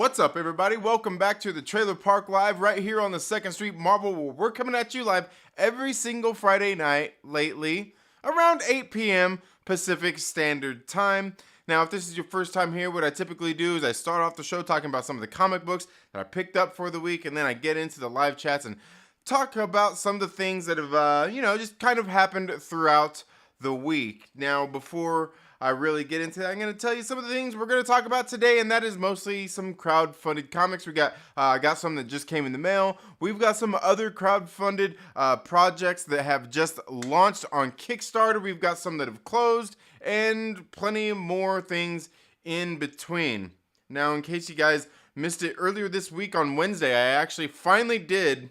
What's up, everybody? Welcome back to the Trailer Park Live right here on the 2nd Street Marble, where we're coming at you live every single Friday night lately around 8 p.m. Pacific Standard Time. Now, if this is your first time here, what I typically do is I start off the show talking about some of the comic books that I picked up for the week, and then I get into the live chats and talk about some of the things that have, just kind of happened throughout the week. Now, before I really get into that, I'm going to tell you some of the things we're going to talk about today, and that is mostly some crowdfunded comics. We got some that just came in the mail. We've got some other crowdfunded projects that have just launched on Kickstarter. We've got some that have closed, and plenty more things in between. Now, in case you guys missed it earlier this week on Wednesday, I actually finally did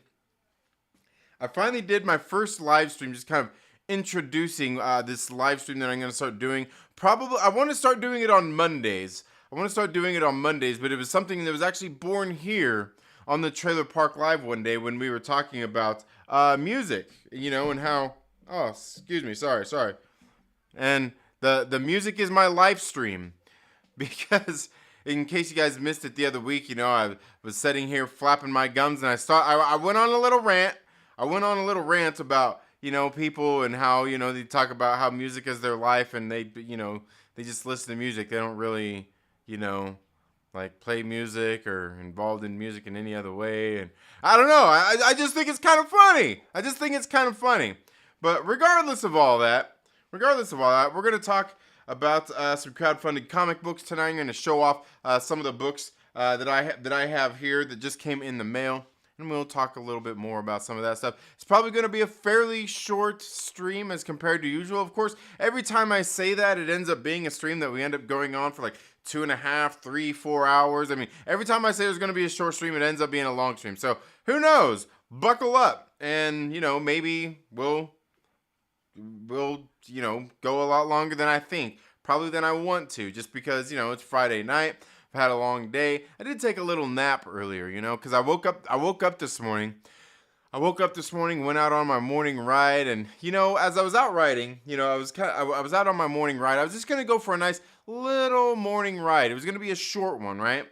my first live stream, just kind of introducing this live stream that I'm going to start doing. Probably, I want to start doing it on Mondays. But it was something that was actually born here on the Trailer Park Live one day when we were talking about music, and how, sorry. And the music is my live stream, because in case you guys missed it the other week, I was sitting here flapping my gums, and I went on a little rant. About people and how, they talk about how music is their life, and they just listen to music. They don't really, like play music or involved in music in any other way. And I don't know. I just think it's kind of funny. But regardless of all that, we're going to talk about some crowdfunded comic books tonight. I'm going to show off some of the books that I have here that just came in the mail. And we'll talk a little bit more about some of that stuff. It's probably going to be a fairly short stream as compared to usual. Of course, every time I say that, it ends up being a stream that we end up going on for like 2.5, 3, 4 hours. I mean, every time I say there's going to be a short stream, it ends up being a long stream. So who knows? Buckle up. And, maybe we'll go a lot longer than I think. Probably than I want to, just because, it's Friday night. Had a long day. I did take a little nap earlier, because I woke up this morning, went out on my morning ride, and as I was out riding, I was out on my morning ride. I was just gonna go for a nice little morning ride. It was gonna be a short one, right?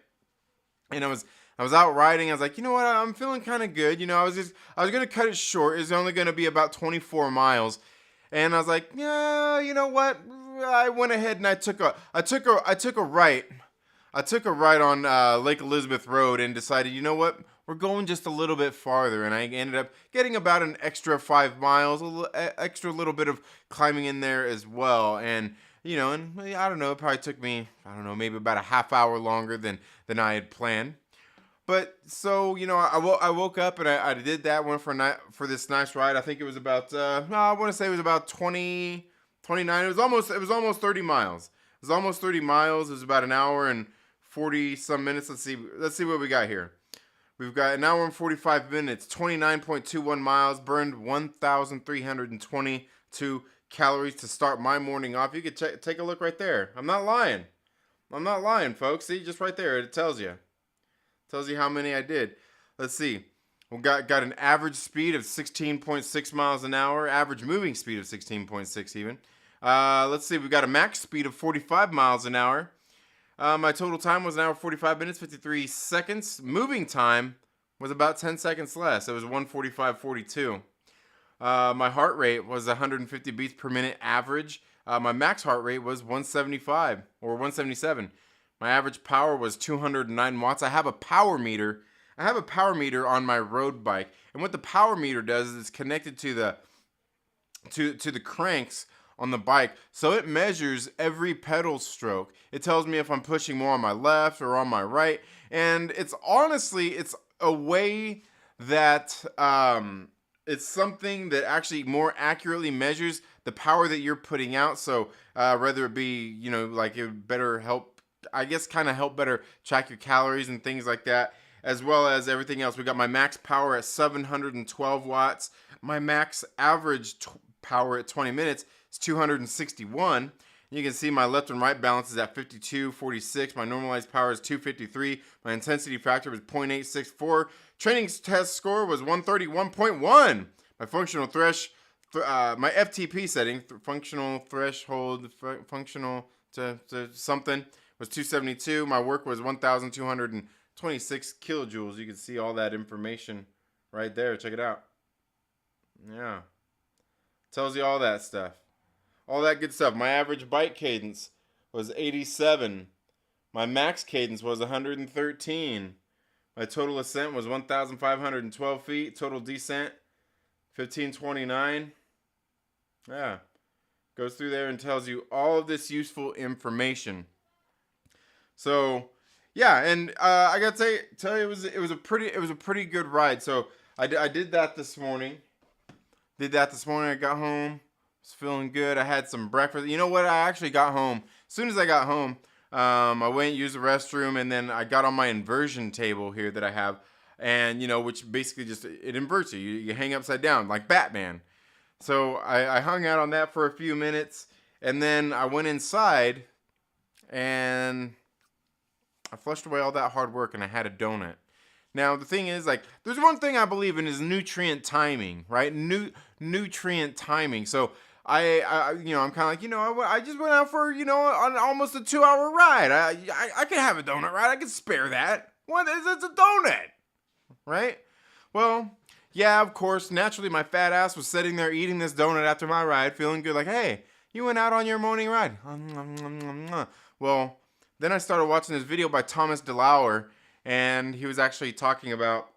And I was out riding. I was like, you know what? I'm feeling kind of good. I was gonna cut it short. It's only gonna be about 24 miles, and I was like, yeah, you know what? I went ahead and I took a right. I took a ride on Lake Elizabeth Road and decided, you know what, we're going just a little bit farther. And I ended up getting about an extra 5 miles, extra little bit of climbing in there as well. And, and I don't know, it probably took me, maybe about a half hour longer than I had planned. But so, I woke up and I did that one for this nice ride. I think it was about, I want to say it was about 29. It was almost 30 miles. It was almost 30 miles. It was about an hour and 40 some minutes. Let's see what we got here. We've got an hour and 45 minutes, 29.21 miles, burned 1,322 calories to start my morning off. You could take a look right there. I'm not lying, folks. See, just right there, it tells you how many I did. Let's see. We got an average speed of 16.6 miles an hour, average moving speed of 16.6 even. Let's see. We got a max speed of 45 miles an hour. My total time was an hour 45 minutes 53 seconds. Moving time was about 10 seconds less. It was 1:45:42. My heart rate was 150 beats per minute average. My max heart rate was 175 or 177. My average power was 209 watts. I have a power meter on my road bike, and what the power meter does is it's connected to the cranks on the bike, so it measures every pedal stroke. It tells me if I'm pushing more on my left or on my right, and it's a way that it's something that actually more accurately measures the power that you're putting out. So whether it be, like it would better help, I guess, kind of help better track your calories and things like that, as well as everything else. We got my max power at 712 watts. My max average power at 20 minutes is 261. You can see my left and right balance is at 52:46. My normalized power is 253. My intensity factor was 0.864. Training test score was 131.1. My functional my FTP setting, functional threshold, functional to something, was 272. My work was 1,200 26 kilojoules. You can see all that information right there. Check it out. Yeah. Tells you all that stuff. All that good stuff. My average bite cadence was 87. My max cadence was 113. My total ascent was 1,512 feet. Total descent, 1,529. Yeah. Goes through there and tells you all of this useful information. So, yeah, and I gotta tell you, it was a pretty good ride. So I did that this morning. I got home, was feeling good. I had some breakfast. You know what? I actually got home. As soon as I got home, I went and used the restroom, and then I got on my inversion table here that I have, and which basically just it inverts you. You hang upside down like Batman. So I hung out on that for a few minutes, and then I went inside, and I flushed away all that hard work, and I had a donut. Now, the thing is, like, there's one thing I believe in is nutrient timing, right? Nutrient timing. So I'm kind of like, I just went out for, on almost a 2-hour ride. I could have a donut, right? I could spare that. What is it's a donut, right? Well, yeah, of course, naturally, my fat ass was sitting there eating this donut after my ride, feeling good, like, hey, you went out on your morning ride. Well, then I started watching this video by Thomas DeLauer, and he was actually talking about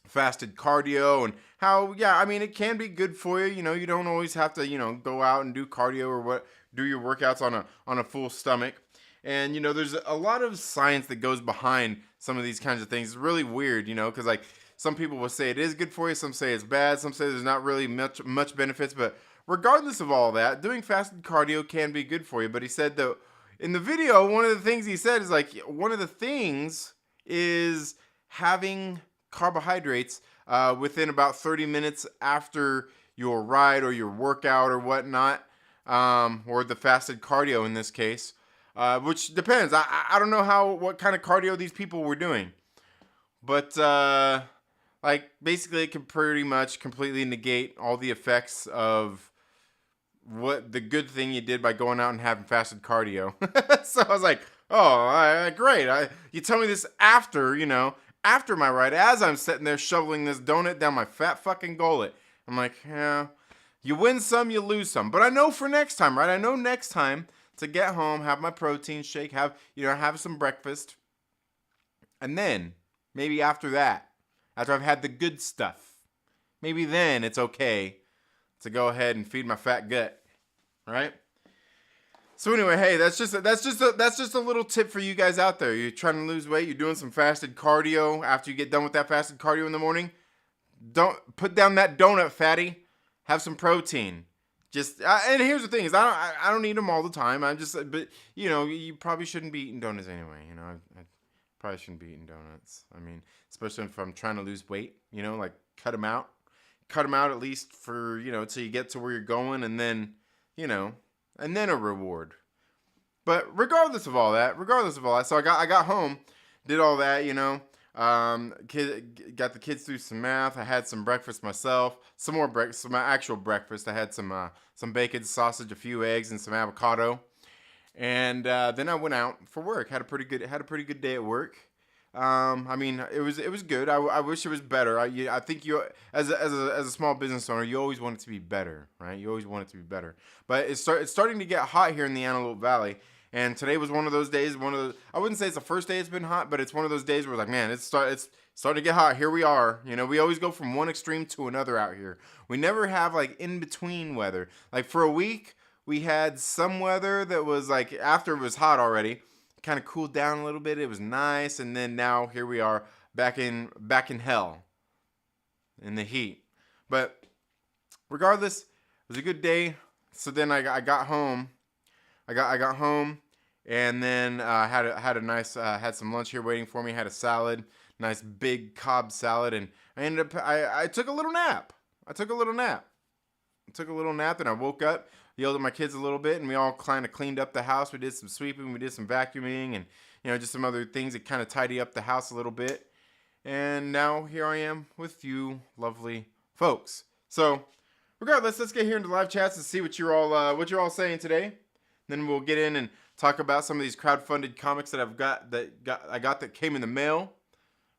fasted cardio and how, yeah, I mean, it can be good for you. You don't always have to, go out and do cardio or do your workouts on a full stomach. And, there's a lot of science that goes behind some of these kinds of things. It's really weird, because like some people will say it is good for you. Some say it's bad. Some say there's not really much benefits. But regardless of all that, doing fasted cardio can be good for you. But he said that in the video, one of the things he said is like, one of the things is having carbohydrates within about 30 minutes after your ride or your workout or whatnot, or the fasted cardio in this case, which depends. I don't know what kind of cardio these people were doing, but like basically it can pretty much completely negate all the effects of what the good thing you did by going out and having fasted cardio. So I was like, oh, great. You tell me this after my ride, as I'm sitting there shoveling this donut down my fat fucking gullet. I'm like, yeah, you win some, you lose some. But I know for next time, right? I know next time to get home, have my protein shake, have some breakfast. And then, maybe after that, after I've had the good stuff, maybe then it's okay to go ahead and feed my fat gut, right? So anyway, hey, that's just a little tip for you guys out there. You're trying to lose weight, you're doing some fasted cardio. After you get done with that fasted cardio in the morning, don't put down that donut, fatty. Have some protein. And here's the thing: is I don't eat them all the time. But you probably shouldn't be eating donuts anyway. I probably shouldn't be eating donuts. I mean, especially if I'm trying to lose weight. Like cut them out at least for till you get to where you're going, and then and then a reward. But regardless of all that, so I got home, did all that, got the kids through some math. I had some breakfast myself, some more breakfast, so my actual breakfast. I had some bacon, sausage, a few eggs, and some avocado. And then I went out for work. Had a pretty good day at work. I mean, it was good. I wish it was better. I think you, as a small business owner, you always want it to be better, right? You always want it to be better. But it's starting to get hot here in the Antelope Valley, and today was one of those days. I wouldn't say it's the first day it's been hot, but it's one of those days where like, man, it's starting to get hot. Here we are. We always go from one extreme to another out here. We never have like in between weather. Like for a week, we had some weather that was like after it was hot already. Kind of cooled down a little bit. It was nice, and then now here we are back in hell, in the heat. But regardless, it was a good day. So then I got home. I got home, and then had a nice had some lunch here waiting for me. Had a salad, nice big Cobb salad, and I took a little nap. I took a little nap, and I woke up. Yelled at my kids a little bit, and we all kind of cleaned up the house. We did some sweeping, we did some vacuuming, and just some other things that kind of tidy up the house a little bit. And now here I am with you lovely folks. So regardless, let's get here into live chats and see what you're all saying today. Then we'll get in and talk about some of these crowdfunded comics that I got that came in the mail.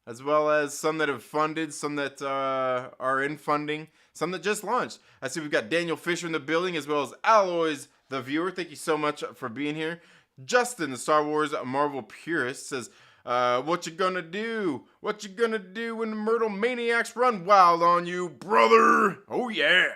as well as some that have funded, some that are in funding, some that just launched. I see we've got Daniel Fisher in the building, as well as Alloys, the viewer. Thank you so much for being here. Justin, the Star Wars Marvel purist, says, what you gonna do? What you gonna do when the Myrtle Maniacs run wild on you, brother? Oh, yeah.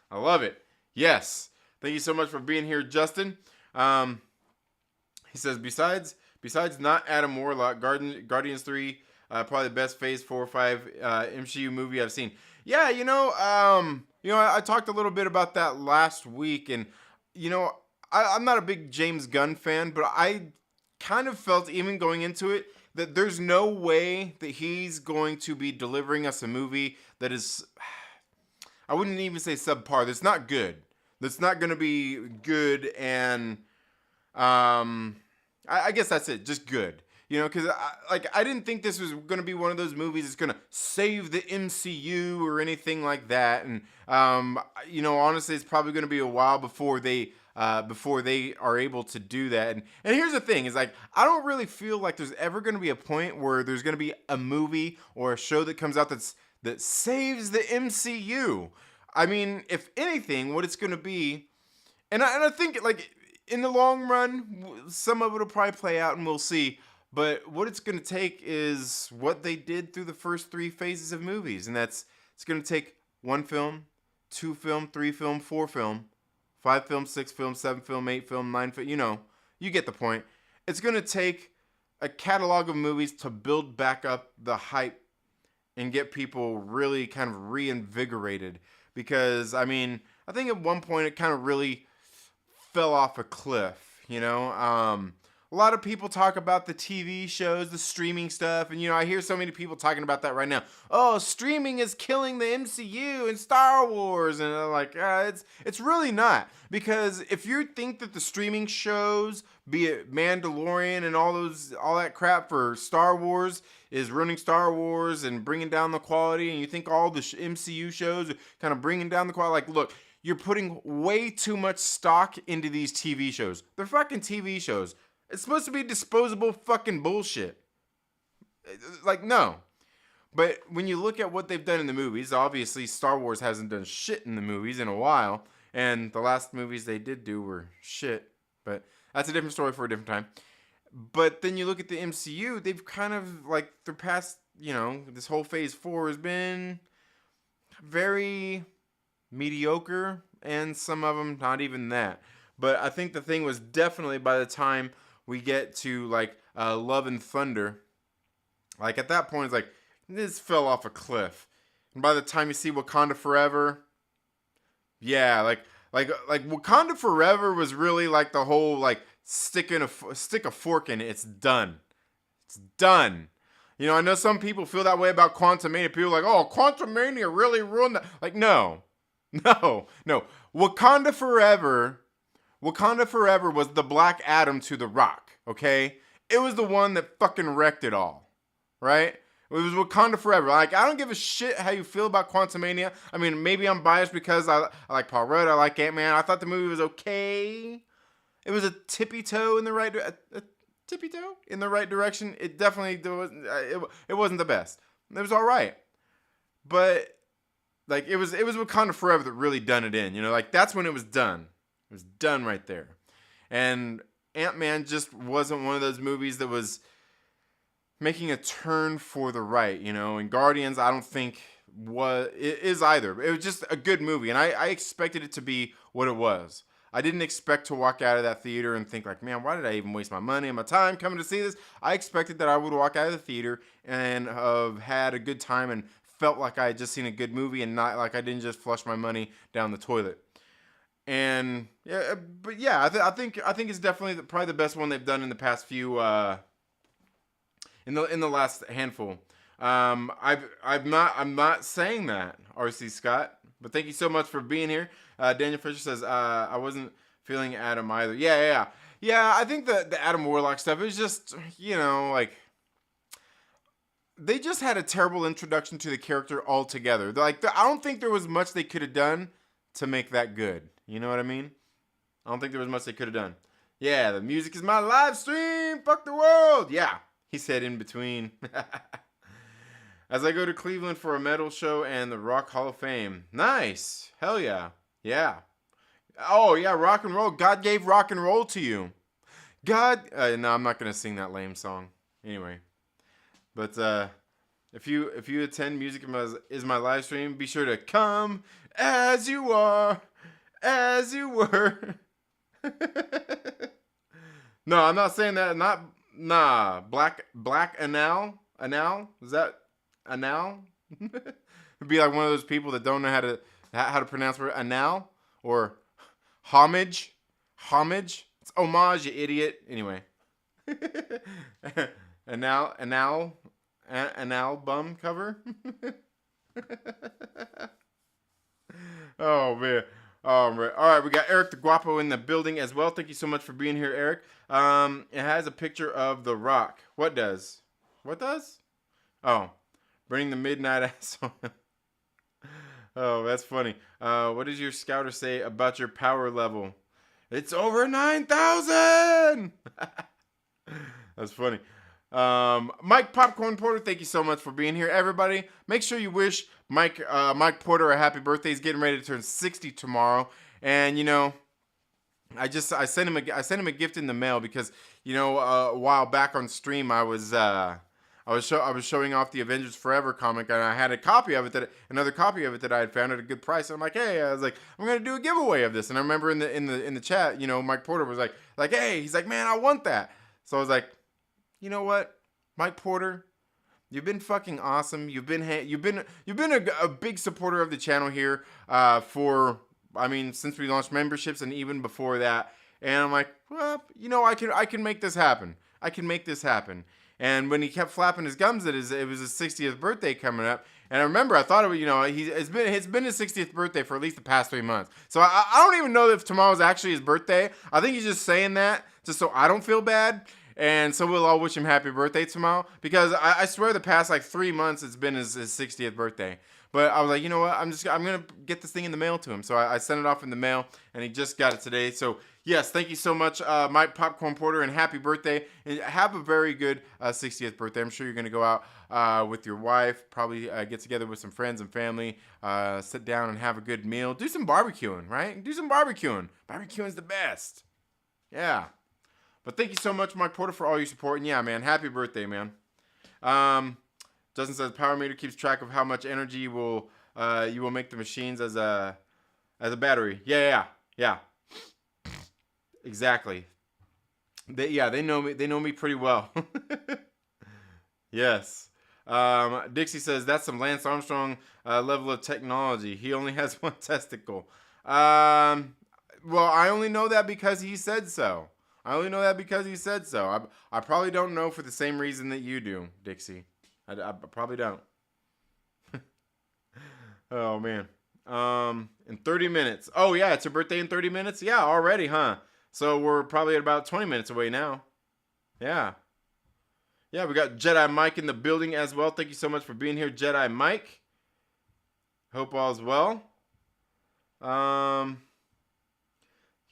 I love it. Yes. Thank you so much for being here, Justin. He says, besides not Adam Warlock, Guardians 3, probably the best Phase 4 or 5 MCU movie I've seen. Yeah, I talked a little bit about that last week, and, I'm not a big James Gunn fan, but I kind of felt, even going into it, that there's no way that he's going to be delivering us a movie that is, I wouldn't even say subpar, that's not good. That's not going to be good, and I guess that's it, just good. Because I didn't think this was going to be one of those movies that's going to save the MCU or anything like that. And, honestly, it's probably going to be a while before they are able to do that. And here's the thing, is I don't really feel like there's ever going to be a point where there's going to be a movie or a show that comes out that saves the MCU. I mean, if anything, what it's going to be, and I think, in the long run, some of it will probably play out and we'll see. But what it's going to take is what they did through the first 3 phases of movies. And it's going to take 1 film, 2 film, 3 film, 4 film, 5 film, 6 film, 7 film, 8 film, 9 film. You get the point. It's going to take a catalog of movies to build back up the hype and get people really kind of reinvigorated. Because, I think at one point it kind of really fell off a cliff, A lot of people talk about the TV shows, the streaming stuff, and I hear so many people talking about that right now. Oh, streaming is killing the MCU and Star Wars, and I'm like, it's really not, because if you think that the streaming shows, be it Mandalorian and all that crap for Star Wars, is ruining Star Wars and bringing down the quality, and you think all the MCU shows are kind of bringing down the quality, look. You're putting way too much stock into these TV shows. They're fucking TV shows. It's supposed to be disposable fucking bullshit. No. But when you look at what they've done in the movies, obviously Star Wars hasn't done shit in the movies in a while. And the last movies they did do were shit. But that's a different story for a different time. But then you look at the MCU, they've kind of, their past, this whole Phase 4 has been very mediocre, and some of them not even that. But I think the thing was definitely, by the time we get to Love and Thunder, at that point it's this fell off a cliff. And by the time you see Wakanda Forever, yeah, Wakanda Forever was really the whole stick a fork in it. It's done. It's done. I know some people feel that way about Quantumania. People are oh, Quantumania really ruined that. No. Wakanda Forever was the Black Adam to The Rock, okay? It was the one that fucking wrecked it all, right? It was Wakanda Forever. I don't give a shit how you feel about Quantumania. Maybe I'm biased because I like Paul Rudd, I like Ant-Man. I thought the movie was okay. It was a tippy toe in the right direction. It definitely it wasn't the best. It was all right. But it was Wakanda Forever that really done it in. That's when it was done. It was done right there. And Ant-Man just wasn't one of those movies that was making a turn for the right, And Guardians, I don't think is either. It was just a good movie, and I expected it to be what it was. I didn't expect to walk out of that theater and think man, why did I even waste my money and my time coming to see this? I expected that I would walk out of the theater and have had a good time and felt like I had just seen a good movie and not like I didn't just flush my money down the toilet. And yeah, but yeah, I think it's definitely probably the best one they've done in the past few in the last handful. I'm not saying that, RC Scott, but thank you so much for being here. Daniel Fisher says I wasn't feeling Adam either. Yeah. I think the Adam Warlock stuff is just they just had a terrible introduction to the character altogether. I don't think there was much they could have done to make that good. You know what I mean? I don't think there was much they could have done. Yeah, the music is my live stream. Fuck the world. Yeah, he said in between. As I go to Cleveland for a metal show and the Rock Hall of Fame. Nice. Hell yeah. Yeah. Oh, yeah, rock and roll. God gave rock and roll to you. God. No, I'm not going to sing that lame song. Anyway. But if you attend Music is My live stream, be sure to come as you are, as you were. No, I'm not saying that. Black Anal. Is that Anal? It'd be like one of those people that don't know how to pronounce word anal or homage. It's homage, you idiot. Anyway. Anal album cover. Oh man. All right, we got Eric the Guapo in the building as well. Thank you so much for being here, Eric. It has a picture of The Rock. What does? Oh, bring the midnight ass on. Oh, that's funny. What does your scouter say about your power level? It's over 9,000. That's funny. Mike Popcorn Porter, thank you so much for being here. Everybody, make sure you wish Mike Porter a happy birthday. He's getting ready to turn 60 tomorrow. And, you know, I sent him a gift in the mail because, you know, a while back on stream I was showing off the Avengers Forever comic, and I had another copy of it that I had found at a good price. And I'm like, hey, I'm gonna do a giveaway of this. And I remember in the chat, you know, Mike Porter was like, hey, he's like, man, I want that. So I was like, you know what, Mike Porter, you've been fucking awesome. You've been a big supporter of the channel here since we launched memberships and even before that. And I'm like, well, you know, I can make this happen. And when he kept flapping his gums that it was his 60th birthday coming up, and I remember I thought it was, you know, it's been his 60th birthday for at least the past 3 months. So I don't even know if tomorrow's actually his birthday. I think he's just saying that just so I don't feel bad. And so we'll all wish him happy birthday tomorrow, because I swear the past like 3 months it's been his 60th birthday. But I was like, you know what? I'm gonna get this thing in the mail to him. So I sent it off in the mail, and he just got it today. So yes, thank you so much, Mike Popcorn Porter, and happy birthday. And have a very good 60th birthday. I'm sure you're gonna go out with your wife, probably get together with some friends and family, sit down and have a good meal. Do some barbecuing, right? Barbecuing's the best. Yeah. But thank you so much, Mike Porter, for all your support. And yeah, man, happy birthday, man. Justin says power meter keeps track of how much energy you will make the machines as a battery. Yeah. Exactly. They know me. They know me pretty well. Yes. Dixie says that's some Lance Armstrong level of technology. He only has one testicle. Well, I only know that because he said so. I probably don't know for the same reason that you do, Dixie. I probably don't. Oh, man. In 30 minutes. Oh, yeah, it's your birthday in 30 minutes? Yeah, already, huh? So we're probably at about 20 minutes away now. Yeah. Yeah, we got Jedi Mike in the building as well. Thank you so much for being here, Jedi Mike. Hope all's well. You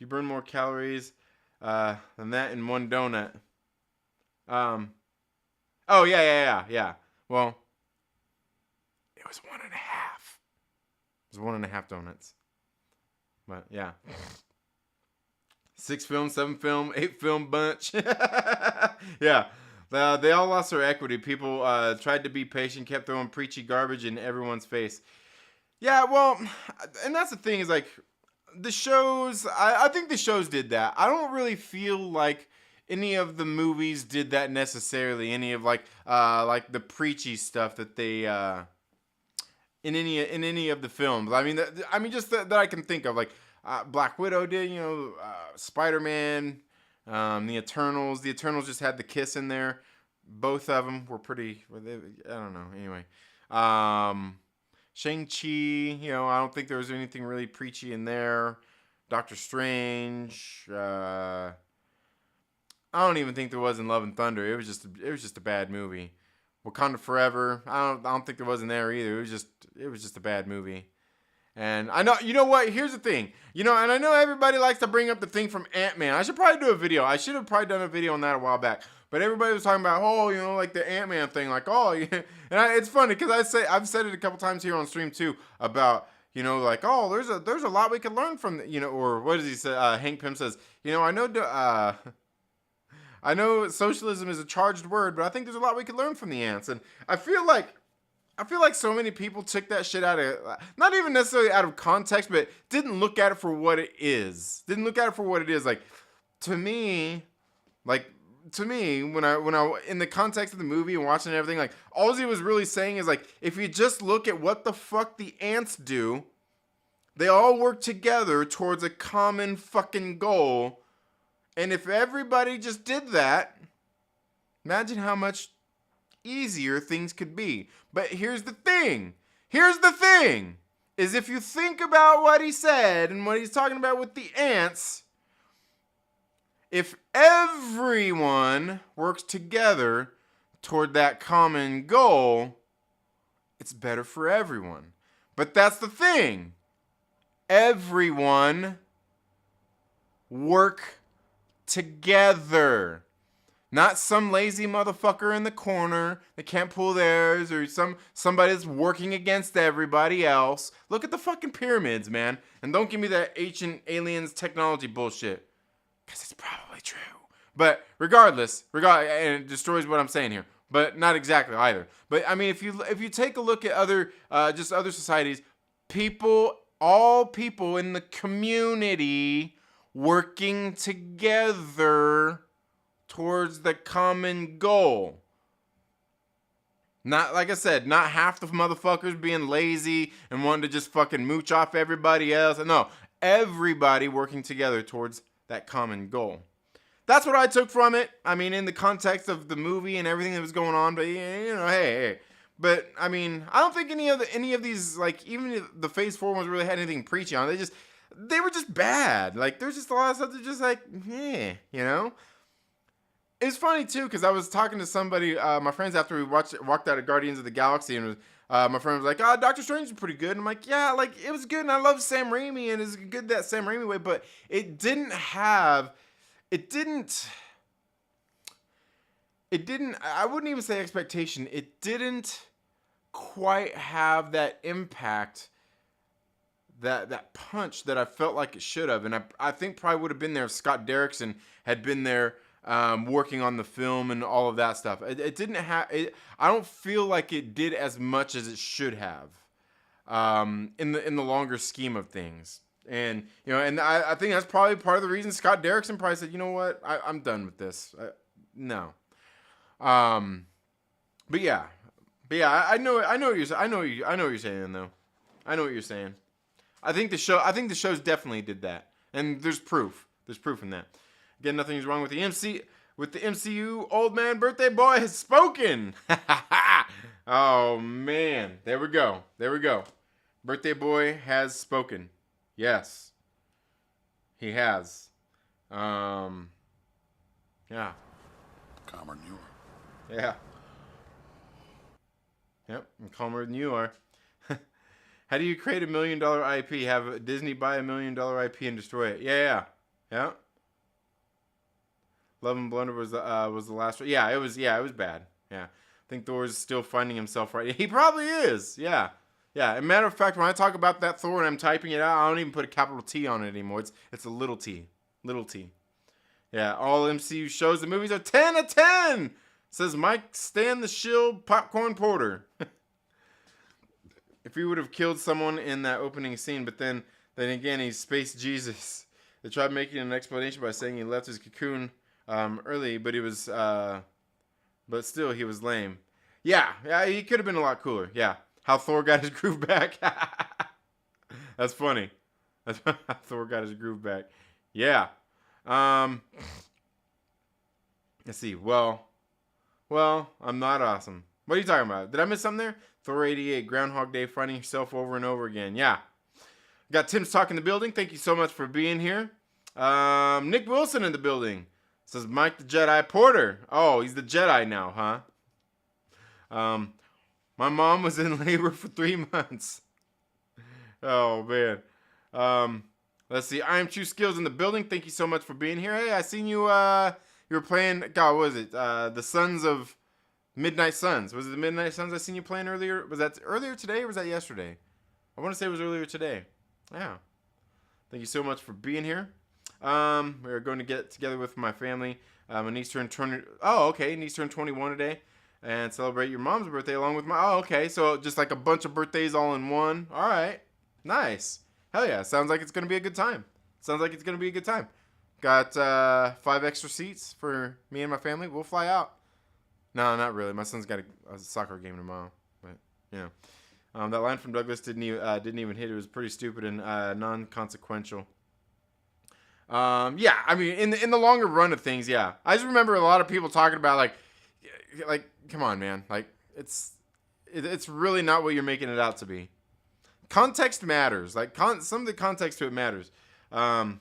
burn more calories than that in one donut. Oh, yeah. Well, it was 1.5. It was 1.5 donuts. But, yeah. 6 film, 7 film, 8 film bunch. Yeah. They all lost their equity. People tried to be patient, kept throwing preachy garbage in everyone's face. Yeah, well, and that's the thing is, like, the shows, I think the shows did that. I don't really feel like any of the movies did that necessarily. Any of like the preachy stuff that they in any of the films. I mean, just that I can think of, like Black Widow did. You know, Spider-Man, the Eternals. The Eternals just had the kiss in there. Both of them were pretty. I don't know. Anyway, Shang-Chi. You know, I don't think there was anything really preachy in there. Doctor Strange. I don't even think there was in Love and Thunder. It was just a bad movie. Wakanda Forever. I don't think there was in there either. It was just a bad movie. And I know, you know what? Here's the thing. You know, and I know everybody likes to bring up the thing from Ant-Man. I should probably do a video. I should have probably done a video on that a while back. But everybody was talking about, oh, you know, like the Ant-Man thing, like, oh, yeah. It's funny because I've said it a couple times here on stream too about, you know, like, oh, there's a lot we can learn from, you know, or what does he say? Hank Pym says, you know, I know socialism is a charged word, but I think there's a lot we could learn from the ants. And I feel like so many people took that shit out of, not even necessarily out of context, but didn't look at it for what it is. Like, to me, when I in the context of the movie and watching everything, like, all he was really saying is, like, if you just look at what the fuck the ants do, they all work together towards a common fucking goal. And if everybody just did that, imagine how much easier things could be. But here's the thing, is if you think about what he said and what he's talking about with the ants, if everyone works together toward that common goal, it's better for everyone. But that's the thing. Everyone work together. Not some lazy motherfucker in the corner that can't pull theirs, or somebody that's working against everybody else. Look at the fucking pyramids, man. And don't give me that ancient aliens technology bullshit, because it's probably true. But regardless, and it destroys what I'm saying here. But not exactly either. But I mean, if you take a look at other societies, all people in the community working together towards the common goal. Not, like I said, not half the motherfuckers being lazy and wanting to just fucking mooch off everybody else. No, everybody working together towards that common goal. That's what I took from it. I mean, in the context of the movie and everything that was going on. But, you know, hey. But, I mean, I don't think any of these, like, even if the Phase 4 ones really had anything preachy on, they were just bad. Like, there's just a lot of stuff that's just like, you know? It's funny, too, because I was talking to somebody, my friends, after we walked out of Guardians of the Galaxy, and my friend was like, Doctor Strange is pretty good. And I'm like, yeah, like, it was good, and I love Sam Raimi, and it's good that Sam Raimi way, but it didn't, I wouldn't even say expectation, it didn't quite have that impact, that punch that I felt like it should have. And I think probably would have been there if Scott Derrickson had been there, working on the film and all of that stuff. It didn't have. I don't feel like it did as much as it should have, in the longer scheme of things. And you know, and I think that's probably part of the reason Scott Derrickson probably said, you know what, I'm done with this. No. But yeah, I know what you're saying though. I know what you're saying. I think the shows definitely did that, and there's proof. There's proof in that. Again, nothing is wrong with the MCU. Old man birthday boy has spoken. Oh man, there we go. Birthday boy has spoken. Yes, he has. Yeah. Calmer than you are. Yeah. Yep, I'm calmer than you are. How do you create $1 million IP? Have Disney buy $1 million IP and destroy it? Yeah. Love and Blunder was the last one. Yeah, it was bad. Yeah. I think Thor's still finding himself right. He probably is. Yeah. As a matter of fact, when I talk about that Thor and I'm typing it out, I don't even put a capital T on it anymore. It's a little t. Little t. Yeah, all MCU shows and movies are 10 out of 10. Says Mike Stan the Shield Popcorn Porter. If he would have killed someone in that opening scene, but then again, he's Space Jesus. They tried making an explanation by saying he left his cocoon early, but but still he was lame. Yeah, he could have been a lot cooler. Yeah, how Thor got his groove back. That's funny. That's how Thor got his groove back. Yeah. Let's see. Well, I'm not awesome. What are you talking about? Did I miss something there? Thor 88, Groundhog Day, finding yourself over and over again. Yeah. Got Tim's Talk in the building. Thank you so much for being here. Nick Wilson in the building. Says Mike the Jedi Porter. Oh, he's the Jedi now, huh? My mom was in labor for 3 months. Oh, man. Let's see. I Am True Skills in the building. Thank you so much for being here. Hey, I seen you You were playing, God, what was it? The Sons of Midnight Suns. Was it the Midnight Suns I seen you playing earlier? Was that earlier today or was that yesterday? I want to say it was earlier today. Yeah. Thank you so much for being here. We are going to get together with my family. My niece turned 20. Oh, okay. Niece turned 21 today. And celebrate your mom's birthday along with my... Oh, okay. So just like a bunch of birthdays all in one. All right. Nice. Hell yeah. Sounds like it's going to be a good time. Got 5 extra seats for me and my family. We'll fly out. No, not really. My son's got a soccer game tomorrow. But, you know. That line from Douglas didn't even hit. It was pretty stupid and non-consequential. Yeah, I mean, in the longer run of things, yeah. I just remember a lot of people talking about, like, come on, man. Like, it's really not what you're making it out to be. Context matters. Like, some of the context to it matters. I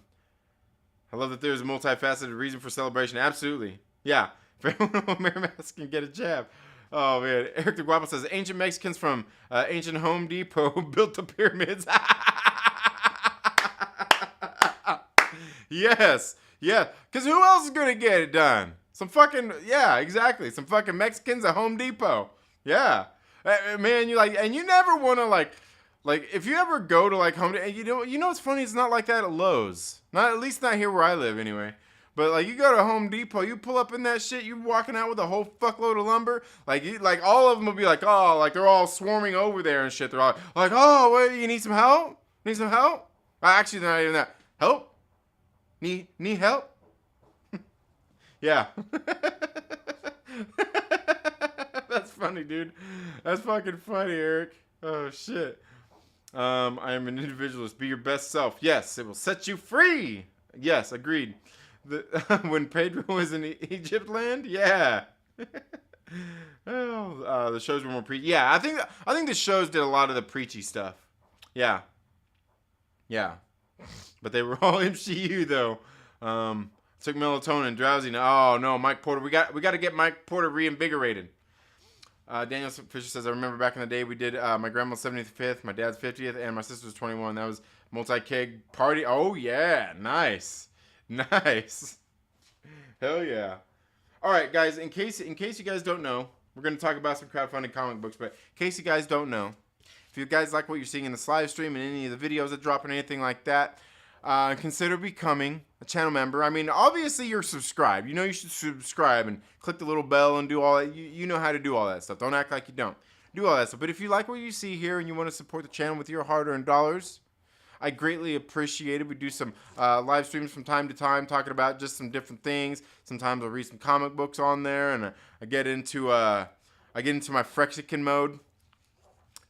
love that there's a multifaceted reason for celebration. Absolutely. Yeah. For everyone who wear masks can get a jab. Oh, man. Eric the Guapo says, ancient Mexicans from ancient Home Depot built the pyramids. Yes. Yeah. Because who else is going to get it done? Some fucking, yeah, exactly. Some fucking Mexicans at Home Depot. Yeah. Man, and you never want to, like, if you ever go to, like, Home Depot, you know what's funny? It's not like that at Lowe's. At least not here where I live, anyway. But, like, you go to Home Depot, you pull up in that shit, you walking out with a whole fuckload of lumber. Like, all of them will be like, oh, like, they're all swarming over there and shit. They're all like, oh, wait, you need some help? Need some help? Actually, they're not even that. Help? Need help? Yeah. That's funny, dude. That's fucking funny, Eric. Oh, shit. I am an individualist. Be your best self. Yes, it will set you free. Yes, agreed. When Pedro was in Egypt land? Yeah. The shows were more preachy. Yeah, I think the shows did a lot of the preachy stuff. Yeah. Yeah. But they were all MCU though. Took melatonin, drowsy. Oh no, Mike Porter. We got to get Mike Porter reinvigorated. Daniel Fisher says, I remember back in the day we did my grandma's 75th, my dad's 50th, and my sister's 21. That was multi-keg party. Oh yeah, nice. Nice. Hell yeah. All right, guys, in case you guys don't know, we're going to talk about some crowdfunded comic books, but in case you guys don't know, if you guys like what you're seeing in this live stream and any of the videos that drop or anything like that, consider becoming a channel member. I mean, obviously you're subscribed. You know you should subscribe and click the little bell and do all that. You know how to do all that stuff. Don't act like you don't. Do all that stuff. But if you like what you see here and you want to support the channel with your hard-earned dollars, I greatly appreciate it. We do some live streams from time to time talking about just some different things. Sometimes I'll read some comic books on there, and I get into my Frexican mode.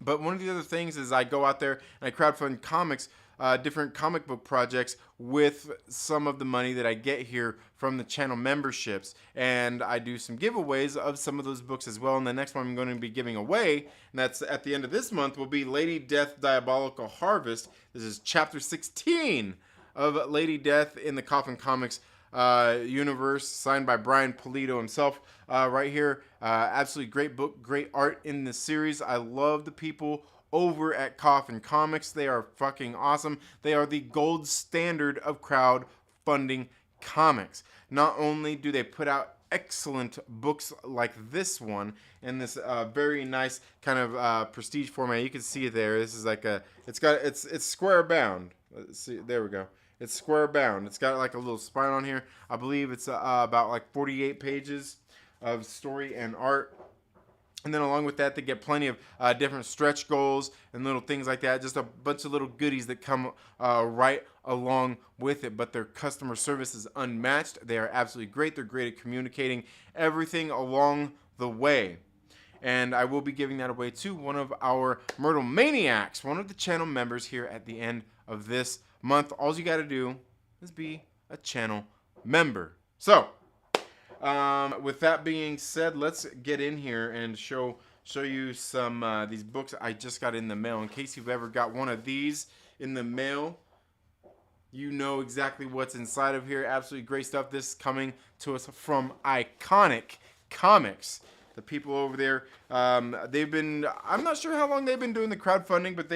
But one of the other things is I go out there and I crowdfund comics, different comic book projects with some of the money that I get here from the channel memberships. And I do some giveaways of some of those books as well. And the next one I'm going to be giving away, and that's at the end of this month, will be Lady Death Diabolical Harvest. This is chapter 16 of Lady Death in the Coffin Comics universe, signed by Brian Pulido himself right here. Absolutely great book, great art in this series. I love the people over at Coffin Comics. They are fucking awesome. They are the gold standard of crowdfunding comics. Not only do they put out excellent books like this one in this very nice kind of prestige format. You can see it there. This is like it's square bound. Let's see, there we go. It's square bound. It's got like a little spine on here. I believe it's about like 48 pages of story and art. And then along with that, they get plenty of different stretch goals and little things like that. Just a bunch of little goodies that come right along with it. But their customer service is unmatched. They are absolutely great. They're great at communicating everything along the way. And I will be giving that away to one of our Myrtle Maniacs, one of the channel members here at the end of this month. All you got to do is be a channel member. So, with that being said, let's get in here and show you some these books I just got in the mail. In case you've ever got one of these in the mail, you know exactly what's inside of here. Absolutely great stuff. This is coming to us from Iconic Comics. The people over there, they've been, I'm not sure how long they've been doing the crowdfunding, but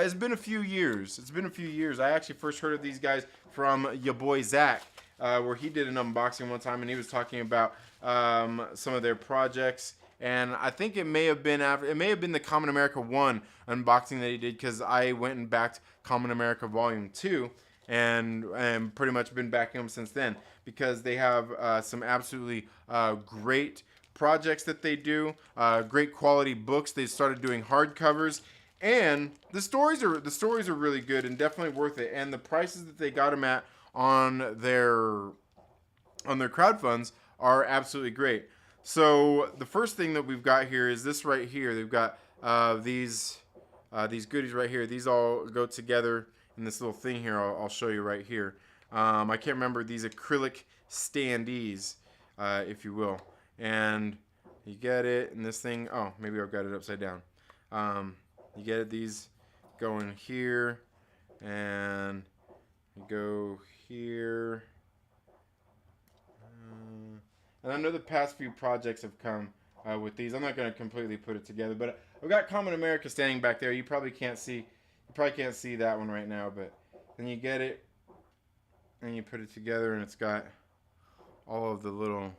it's been a few years. It's been a few years. I actually first heard of these guys from your boy Zach. where he did an unboxing one time, and he was talking about some of their projects. And I think it may have been the Kamen America 1 unboxing that he did, because I went and backed Kamen America Volume 2 and pretty much been backing them since then, because they have some absolutely great projects that they do, great quality books. They started doing hardcovers, and the stories are really good and definitely worth it. And the prices that they got them at on their crowdfunds are absolutely great. So the first thing that we've got here is this right here. They've got these goodies right here. These all go together in this little thing here. I'll show you right here. I can't remember, these acrylic standees, if you will. And you get it in this thing. Oh, maybe I've got it upside down. You get it, these go in here, and you go here. And I know the past few projects have come with these. I'm not going to completely put it together, but I've got Kamen America standing back there. You probably can't see that one right now, but then you get it and you put it together, and it's got all of the little,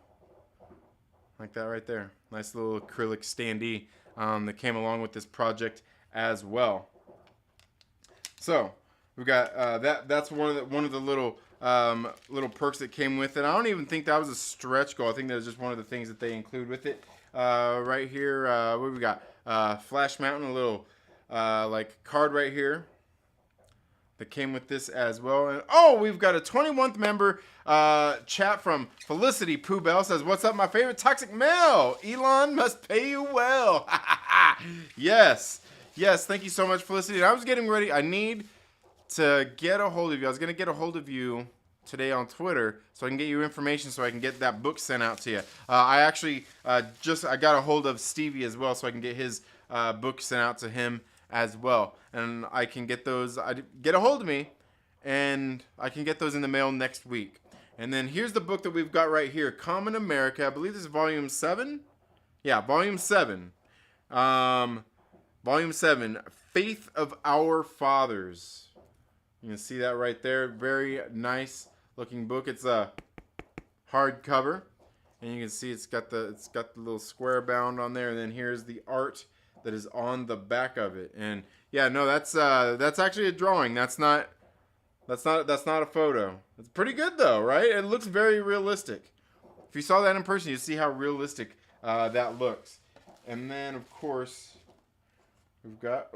like that right there. Nice little acrylic standee that came along with this project as well. So we've got that's one of the little perks that came with it. I don't even think that was a stretch goal. I think that was just one of the things that they include with it. Right here, what we got? Flash Mountain, a little like card right here that came with this as well. And oh, we've got a 21th member chat from Felicity Pooh Bell. Says, "What's up, my favorite toxic male? Elon must pay you well." Yes, thank you so much, Felicity. And I was getting ready. I need to get a hold of you. I was going to get a hold of you today on Twitter so I can get you information so I can get that book sent out to you. I actually I got a hold of Stevie as well, so I can get his book sent out to him as well. And I can get those, get a hold of me, and I can get those in the mail next week. And then here's the book that we've got right here, Kamen America. I believe this is volume 7. Yeah, volume 7. Volume 7, Faith of Our Fathers. You can see that right there. Very nice looking book. It's a hardcover, and you can see it's got the little square bound on there. And then here's the art that is on the back of it. And yeah, no, that's actually a drawing. That's not a photo. It's pretty good though, right? It looks very realistic. If you saw that in person, you'd see how realistic that looks. And then of course we've got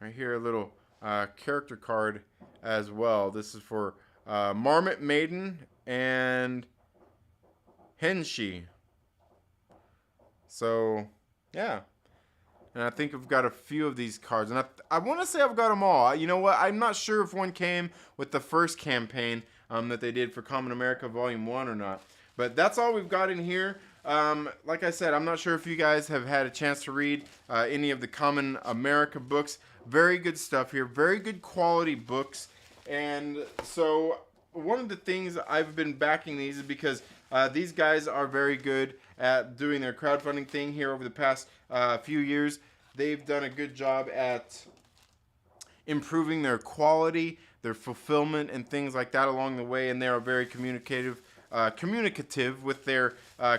right here a little character card as well. This is for Marmot Maiden and Henshi. So yeah, and I think I've got a few of these cards, and I want to say I've got them all. You know what? I'm not sure if one came with the first campaign that they did for Kamen America Volume 1 or not. But that's all we've got in here. Like I said, I'm not sure if you guys have had a chance to read any of the Kamen America books. Very good stuff here. Very good quality books. And so one of the things I've been backing these is because these guys are very good at doing their crowdfunding thing here over the past few years. They've done a good job at improving their quality, their fulfillment, and things like that along the way. And they are very communicative with their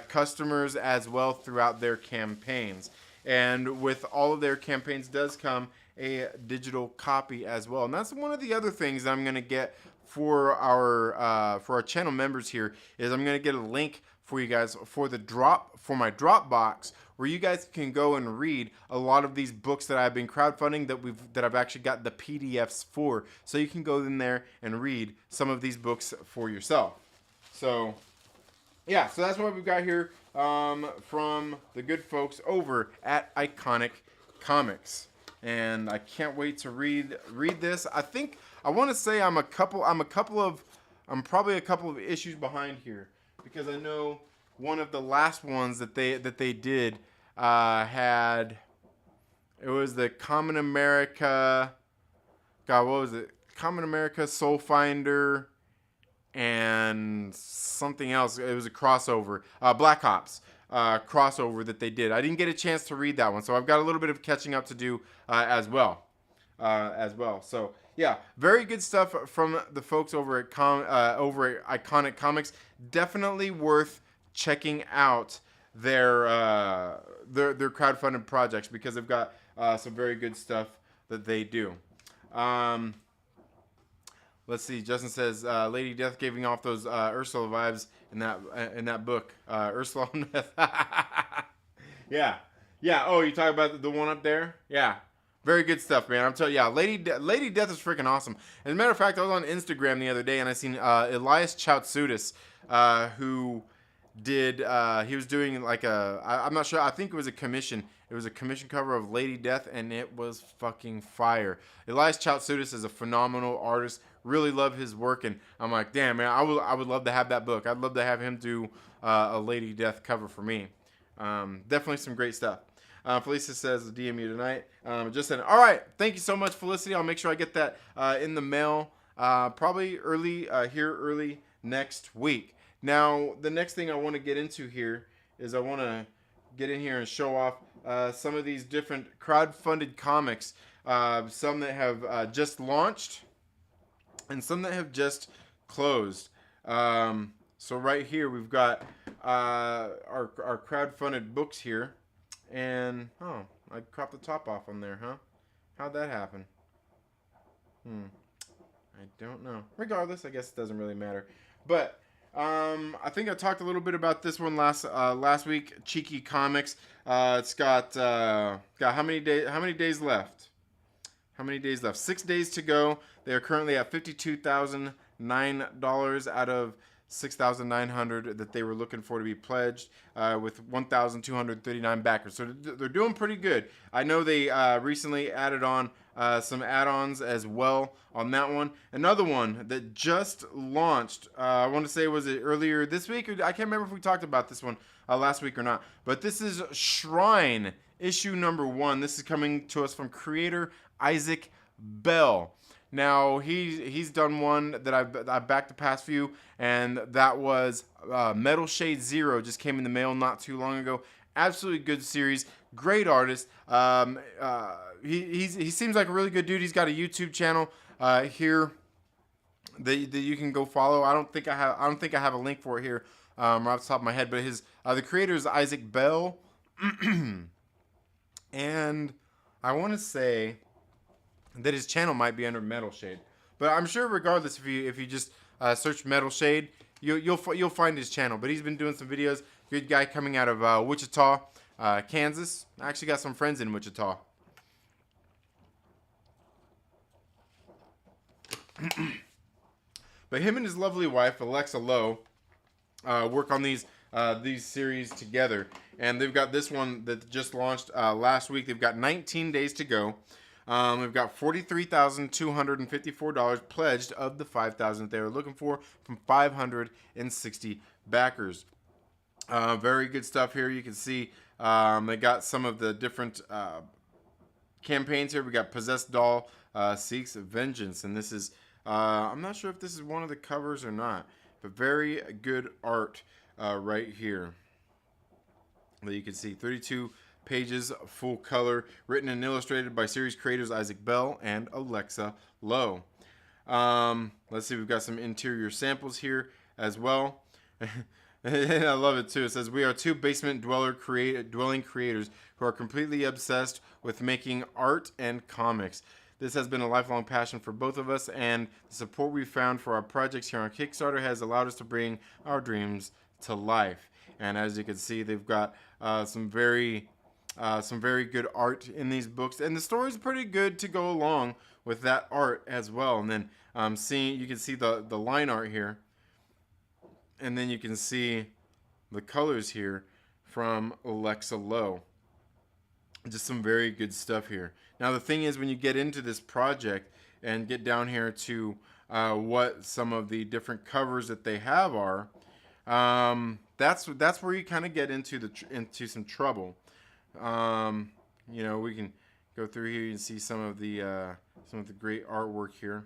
customers as well throughout their campaigns. And with all of their campaigns does come a digital copy as well. And that's one of the other things that I'm going to get for our channel members here is I'm going to get a link for you guys for my Dropbox, where you guys can go and read a lot of these books that I've been crowdfunding that I've actually got the PDFs for, so you can go in there and read some of these books for yourself. So yeah, so that's what we've got here from the good folks over at Iconic Comics, and I can't wait to read this. I want to say I'm probably a couple of issues behind here, because I know one of the last ones that they did had, it was the Kamen America, God, what was it? Kamen America Soul Finder and something else. It was a crossover, Black Ops crossover that they did. I didn't get a chance to read that one, so I've got a little bit of catching up to do as well. So Yeah, very good stuff from the folks over at Iconic Comics. Definitely worth checking out their crowdfunded projects because they've got some very good stuff that they do. Um, let's see. Justin says Lady Death giving off those Ursula vibes in that book. Ursula on Death. Yeah, yeah. Oh, you talking about the one up there? Yeah. Very good stuff, man. I'm telling you, yeah, Lady Death is freaking awesome. As a matter of fact, I was on Instagram the other day and I seen Elias Choutsudis, who did he was doing like I'm not sure, I think it was a commission. It was a commission cover of Lady Death and it was fucking fire. Elias Choutsudis is a phenomenal artist. Really love his work and I'm like, damn man, I would love to have that book. I'd love to have him do a Lady Death cover for me. Definitely some great stuff. Felicia says DM you tonight. Just saying. All right. Thank you so much, Felicity. I'll make sure I get that in the mail probably early next week. Now, the next thing I want to get into here is I want to get in here and show off some of these different crowdfunded comics. Some that have just launched and some that have just closed. So right here we've got our crowdfunded books here. And, oh, I cropped the top off on there, huh? How'd that happen? I don't know. Regardless, I guess it doesn't really matter. But, I think I talked a little bit about this one last week. Cheeky Comics. It's got how many days left? How many days left? 6 days to go. They are currently at $52,009 out of $6,900 that they were looking for to be pledged, with 1,239 backers. So they're doing pretty good. I know they recently added on some add-ons as well on that one. Another one that just launched, I want to say, was it earlier this week? I can't remember if we talked about this one last week or not. But this is Shrine, issue number 1. This is coming to us from creator Isaac Bell. Now, he's done one that I've backed the past few, and that was Metal Shade Zero. Just came in the mail not too long ago. Absolutely good series. Great artist. He seems like a really good dude. He's got a YouTube channel here that you can go follow. I don't think I have a link for it here right off the top of my head. But the creator is Isaac Bell, and I want to say that his channel might be under Metal Shade, but I'm sure regardless if you just search Metal Shade, you'll find his channel. But he's been doing some videos. Good guy coming out of Wichita, Kansas. I actually got some friends in Wichita. But him and his lovely wife Alexa Lowe work on these series together, and they've got this one that just launched last week. They've got 19 days to go. We've got $43,254 pledged of the $5,000 they were looking for from 560 backers. Very good stuff here. You can see they got some of the different campaigns here. We got Possessed Doll Seeks Vengeance, and this is I'm not sure if this is one of the covers or not, but very good art right here that you can see. 32 pages, full color, written and illustrated by series creators Isaac Bell and Alexa Lowe. Let's see, we've got some interior samples here as well. And I love it too. It says, we are two basement dwelling creators who are completely obsessed with making art and comics. This has been a lifelong passion for both of us, and the support we've found for our projects here on Kickstarter has allowed us to bring our dreams to life. And as you can see, they've got some very good art in these books, and the story's pretty good to go along with that art as well. And then you can see the line art here, and then you can see the colors here from Alexa Lowe. Just some very good stuff here. Now the thing is, when you get into this project and get down here to what some of the different covers that they have are, that's where you kind of get into some trouble. You know, we can go through here and see some of the great artwork here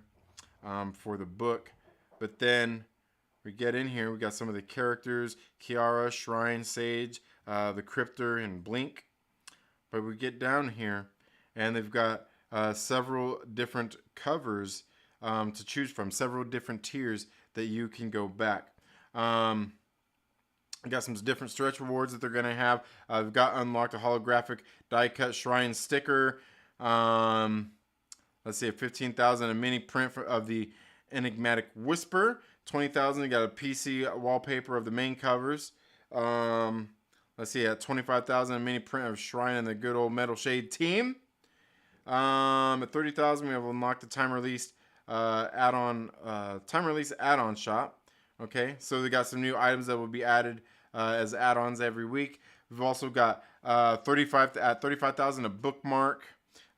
for the book, but then we get in here, we got some of the characters: Kiara, Shrine, Sage, the Cryptor, and Blink. But we get down here, and they've got several different covers to choose from, several different tiers that you can go back. I got some different stretch rewards that they're going to have. I've got unlocked a holographic die-cut shrine sticker. Let's see, a 15,000, a mini print of the Enigmatic Whisper. 20,000, you got a PC wallpaper of the main covers. Let's see, at 25,000, a mini print of Shrine and the good old Metal Shade team. At 30,000, we have unlocked the time release add-on shop. Okay, so they got some new items that will be added as add-ons every week. We've also got 35,000 a bookmark.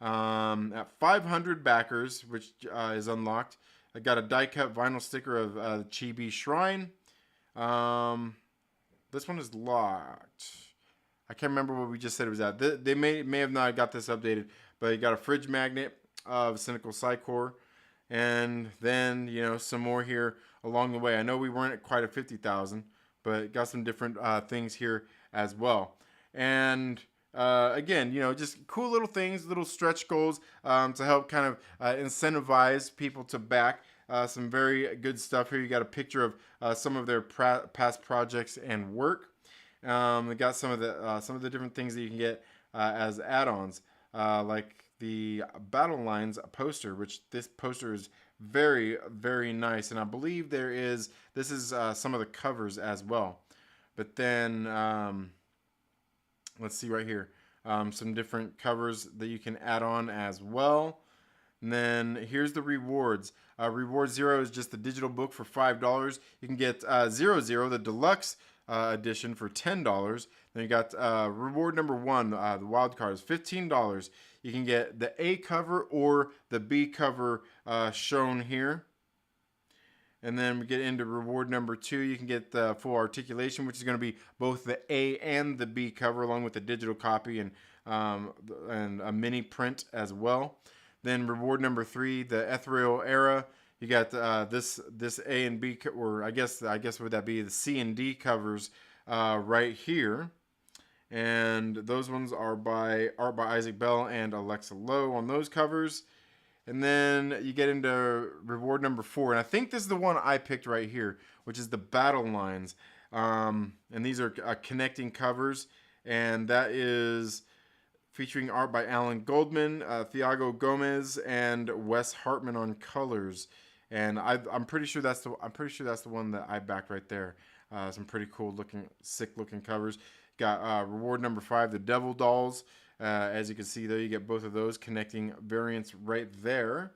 At 500 backers, which is unlocked, I got a die-cut vinyl sticker of Chibi Shrine. This one is locked. I can't remember what we just said it was at. They may have not got this updated, but you got a fridge magnet of Cynical Psychor. And then, you know, some more here along the way. I know we weren't at quite a 50,000, but got some different things here as well. And again, you know, just cool little things, little stretch goals to help kind of incentivize people to back. Some very good stuff here. You got a picture of some of their past projects and work. They got some of the different things that you can get as add-ons, like the Battle Lines poster, which this poster is very, very nice. And I believe this is some of the covers as well. But then, let's see right here, some different covers that you can add on as well. And then here's the rewards. Reward 0 is just the digital book for $5. You can get 00, the deluxe edition, for $10. Then you got reward number 1, the wild card, is $15. You can get the A cover or the B cover shown here. And then we get into reward number 2. You can get the full articulation, which is going to be both the A and the B cover, along with the digital copy and a mini print as well. Then reward number 3, the Ethereal Era. You got this A and B, or I guess would that be the C and D covers right here. And those ones are by art by Isaac Bell and Alexa Lowe on those covers. And then you get into reward number 4. And I think this is the one I picked right here, which is the Battle Lines. And these are connecting covers. And that is featuring art by Alan Goldman, Thiago Gomez, and Wes Hartman on colors. And I'm pretty sure that's the one that I backed right there. Some pretty cool looking, sick looking covers. Got reward number 5, the Devil Dolls. As you can see there, you get both of those connecting variants right there.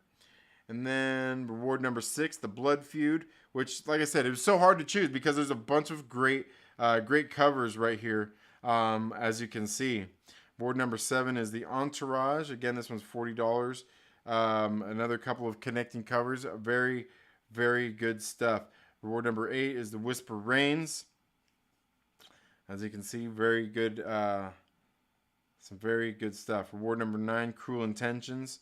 And then reward number 6, the Blood Feud, which, like I said, it was so hard to choose because there's a bunch of great covers right here, as you can see. Reward number 7 is the Entourage. Again, this one's $40. Another couple of connecting covers. Very, very good stuff. Reward number 8 is the Whisper Reigns. As you can see, very good, some very good stuff. Reward number 9, Cruel Intentions.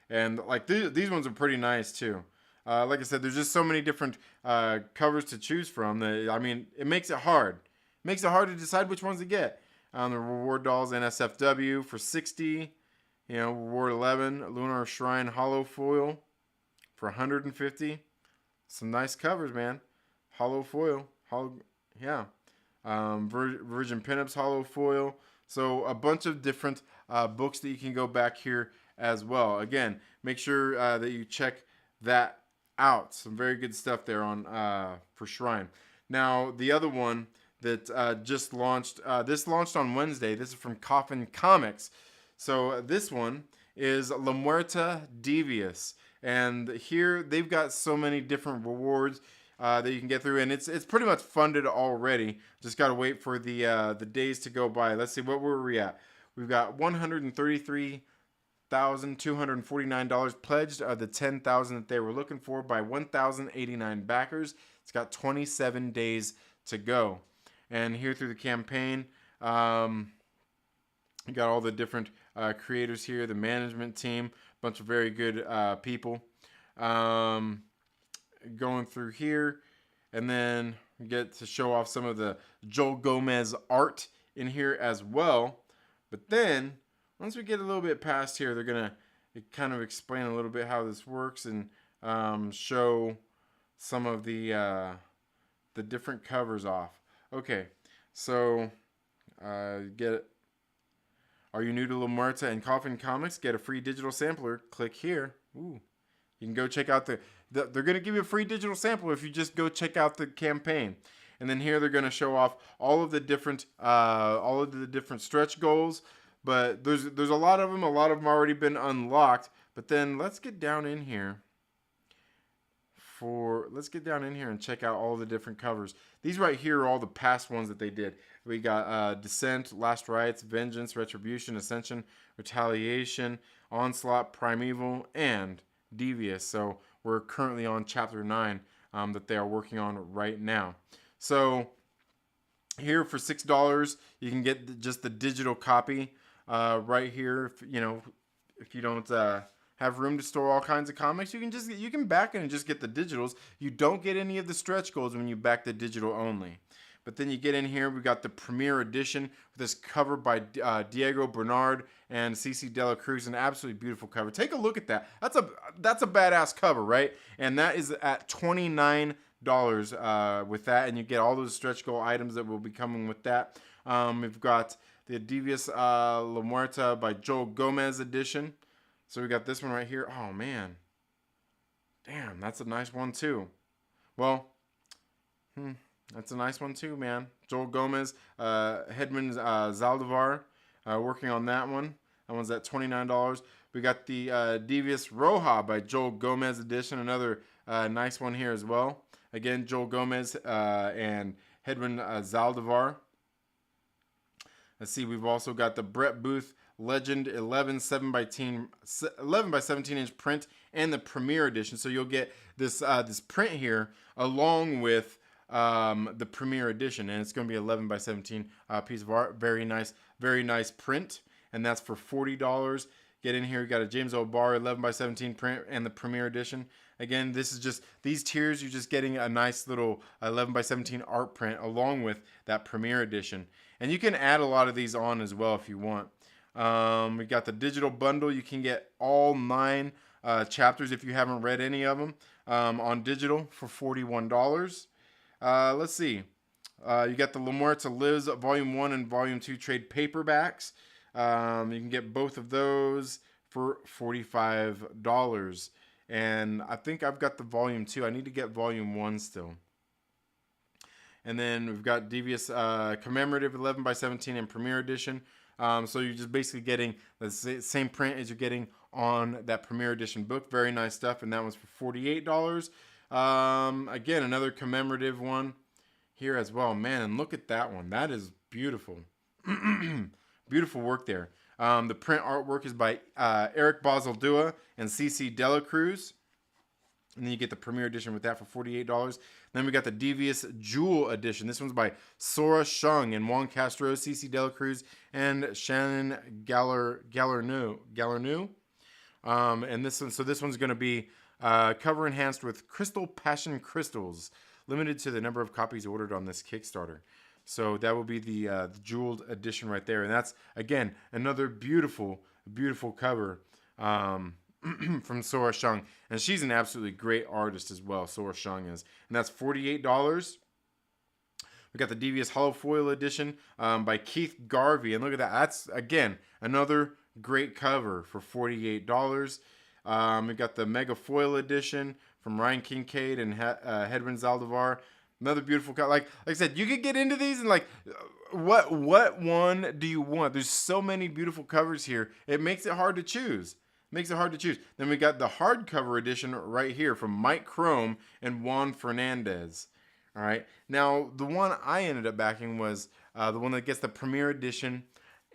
And like these ones are pretty nice too. Like I said, there's just so many different covers to choose from that, I mean, it makes it hard. It makes it hard to decide which ones to get. The Reward Dolls NSFW for $60. You know, Reward 11, Lunar Shrine Hollow Foil for $150. Some nice covers, man. Hollow foil, yeah. Virgin Pinups Hollow Foil. So a bunch of different books that you can go back here as well. Again, make sure that you check that out. Some very good stuff there on for Shrine. Now, the other one that just launched, this launched on Wednesday. This is from Crowdfunded Comics. So this one is La Muerta Devious. And here they've got so many different rewards that you can get through, and it's pretty much funded already. Just got to wait for the days to go by. Let's see, what were we at? We've got $133,249 pledged of the $10,000 that they were looking for by 1,089 backers. It's got 27 days to go. And here through the campaign, you got all the different creators here, the management team, a bunch of very good people. Going through here, and then we get to show off some of the Joel Gomez art in here as well. But then once we get a little bit past here, they're gonna kind of explain a little bit how this works and show some of the different covers off. Okay, so get. Are you new to Muerta and Coffin Comics? Get a free digital sampler. Click here. Ooh. You can go check out they're going to give you a free digital sampler if you just go check out the campaign. And then here they're going to show off all of the different stretch goals. But there's a lot of them. A lot of them already been unlocked. But then let's get down in here. Let's get down in here and check out all the different covers. These right here are all the past ones that they did. We got Descent, Last Rites, Vengeance, Retribution, Ascension, Retaliation, Onslaught, Primeval, and Devious. So we're currently on chapter 9 that they are working on right now. So here for $6, you can get just the digital copy right here. If you don't have room to store all kinds of comics, you can back it and just get the digitals. You don't get any of the stretch goals when you back the digital only. But then you get in here, we got the premiere edition with this cover by Diego Bernard and CC Dela Cruz, an absolutely beautiful cover. Take a look at that. That's a badass cover, right? And that is at $29 with that, and you get all those stretch goal items that will be coming with that. We've got the Devious La Muerta by Joel Gomez edition. So we got this one right here. Oh man, damn, that's a nice one too. Well, that's a nice one too, man. Joel Gomez, Hedman Zaldivar, working on that one. That one's at $29. We got the Devious Roja by Joel Gomez edition. Another nice one here as well. Again, Joel Gomez and Hedman Zaldivar. Let's see, we've also got the Brett Booth Legend 11 by 17 inch print and the premiere edition. So you'll get this print here along with the premiere edition, and it's going to be 11 by 17 piece of art. Very nice print, and that's for $40. Get in here, you got a James O'Barr 11 by 17 print and the premiere edition. Again, this is just these tiers. You're just getting a nice little 11 by 17 art print along with that premiere edition, and you can add a lot of these on as well if you want. We got the digital bundle. You can get all 9 chapters if you haven't read any of them on digital for $41. Let's see. You got the La Muerta Lives Volume 1 and Volume 2 trade paperbacks. You can get both of those for $45. And I think I've got the Volume 2. I need to get Volume 1 still. And then we've got Devious Commemorative 11 by 17 and Premiere Edition. So you're just basically getting the same print as you're getting on that Premiere Edition book. Very nice stuff. And that one's for $48. Again, another commemorative one here as well. Man, and look at that one. That is beautiful. Beautiful work there. The print artwork is by Eric Bazaldua and CC Dela Cruz. And then you get the premiere edition with that for $48. Then we got the Devious Jewel edition. This one's by Sora Shung and Juan Castro, CC Dela Cruz, and Shannon Gallerneau. And this one's going to be cover enhanced with Crystal Passion Crystals, limited to the number of copies ordered on this Kickstarter. So that will be the jeweled edition right there. And that's, again, another beautiful, beautiful cover from Sora Shung. And she's an absolutely great artist as well, Sora Shung is. And that's $48. We got the Devious Hollow Foil edition by Keith Garvey. And look at that. That's, again, another great cover for $48. We got the Mega Foil edition from Ryan Kincaid and Hedwin Zaldivar. Another beautiful cover. Like I said, you could get into these and what one do you want? There's so many beautiful covers here. It makes it hard to choose. Then we got the hardcover edition right here from Mike Chrome and Juan Fernandez. All right. Now, the one I ended up backing was the one that gets the premiere edition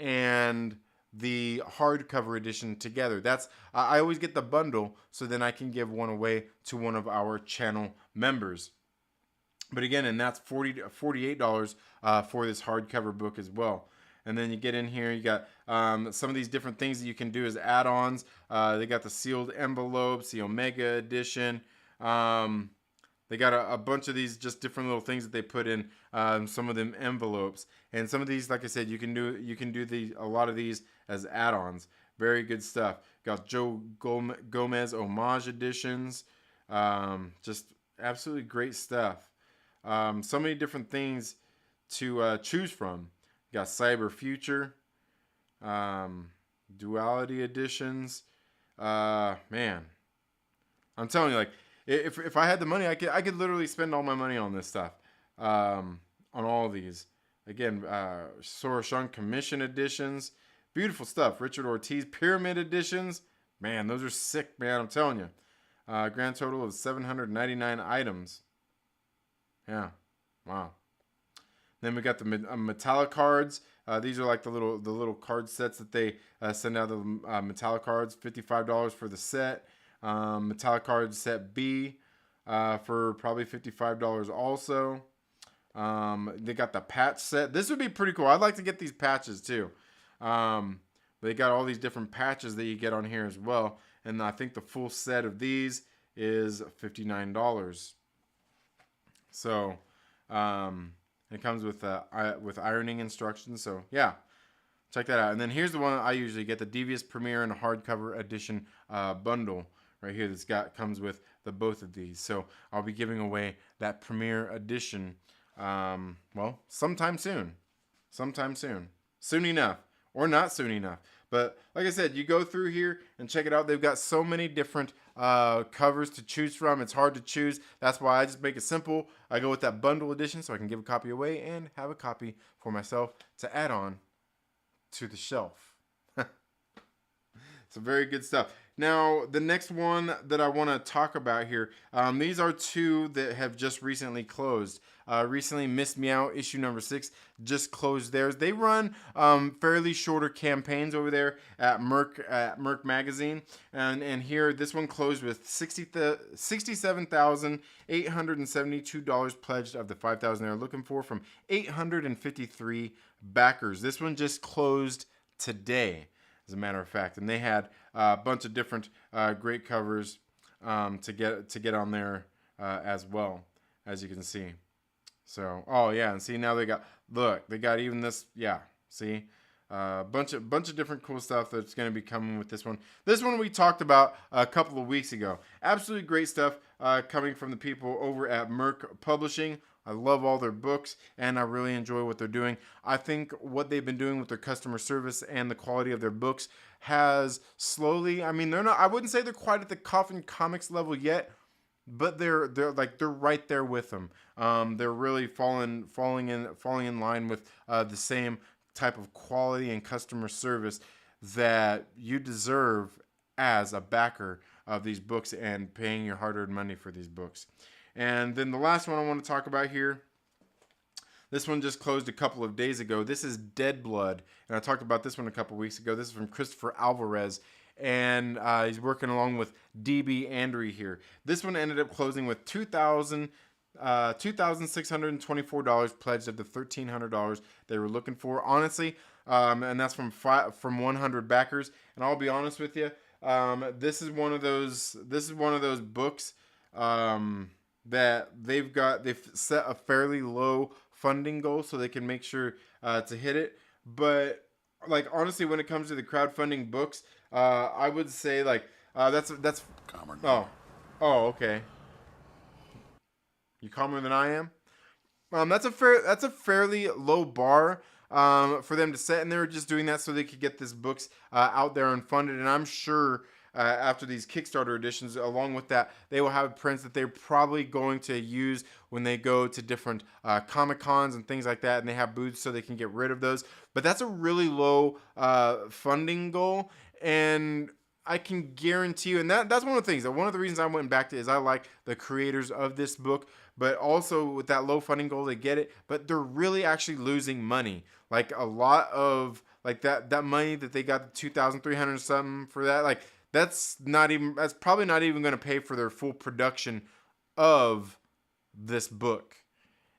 and the hardcover edition together. That's I always get the bundle, so then I can give one away to one of our channel members. But again, and that's $48 for this hardcover book as well. And then you get in here, you got some of these different things that you can do as add-ons. They got the sealed envelopes, the Omega edition. They got a bunch of these just different little things that they put in some of them envelopes. And some of these, like I said, you can do a lot of these as add-ons. Very good stuff. Got Joe Gomez homage editions. Just absolutely great stuff. So many different things to choose from. Got Cyber Future, Duality editions. Man, I'm telling you, like, if I had the money, I could literally spend all my money on this stuff, on all of these. Again, Sora Shun commission editions, beautiful stuff. Richard Ortiz pyramid editions, man, those are sick, man. I'm telling you. Grand total of 799 items. Yeah, wow. Then we got the metallic cards. These are like the little card sets that they send out. The metallic cards, $55 for the set. Metallic cards set B for probably $55 also. They got the patch set. This would be pretty cool. I'd like to get these patches too. They got all these different patches that you get on here as well. And I think the full set of these is $59. So, it comes with ironing instructions. So yeah, check that out. And then here's the one I usually get: the Devious Premiere and Hardcover Edition bundle right here. Comes with the both of these. So I'll be giving away that Premiere Edition. Well, sometime soon, soon enough, or not soon enough. But like I said, you go through here and check it out. They've got so many different covers to choose from. It's hard to choose. That's why I just make it simple. I go with that bundle edition so I can give a copy away and have a copy for myself to add on to the shelf. So very good stuff. Now, the next one that I want to talk about here, these are two that have just recently closed. Recently, Miss Meow issue number 6 just closed theirs. They run fairly shorter campaigns over there at Merc Magazine, and here this one closed with $67,872 pledged of the $5,000 they're looking for from 853 backers. This one just closed today, as a matter of fact, and they had a bunch of different great covers to get on there as well, as you can see. So, oh yeah, and see now they got even this, yeah, see, bunch of different cool stuff that's going to be coming with this one. This one we talked about a couple of weeks ago. Absolutely great stuff coming from the people over at Merc Publishing. I love all their books, and I really enjoy what they're doing. I think what they've been doing with their customer service and the quality of their books has slowly, I mean, I wouldn't say they're quite at the Coffin Comics level yet, but they're right there with them. They're really falling in line with the same type of quality and customer service that you deserve as a backer of these books and paying your hard-earned money for these books. And then the last one I want to talk about here, this one just closed a couple of days ago. This is Dead Blood, and I talked about this one a couple of weeks ago. This is from Christopher Alvarez, and he's working along with DB Andry here. This one ended up closing with $2,624 pledged of the $1,300 they were looking for. Honestly, and that's from 100 backers. And I'll be honest with you, this is one of those books that they've set a fairly low funding goal so they can make sure to hit it. But like honestly, when it comes to the crowdfunding books, I would say like that's calmer. Oh, okay. You calmer than I am. That's a fairly low bar for them to set, and they were just doing that so they could get this books out there and funded. And I'm sure after these Kickstarter editions, along with that, they will have prints that they're probably going to use when they go to different Comic Cons and things like that, and they have booths so they can get rid of those. But that's a really low funding goal, and I can guarantee you, and that's one of the things, one of the reasons I went back to is I like the creators of this book, but also with that low funding goal, they get it, but they're really actually losing money. Like a lot of, like that money that they got, the $2,300 something for that, like that's probably not even going to pay for their full production of this book.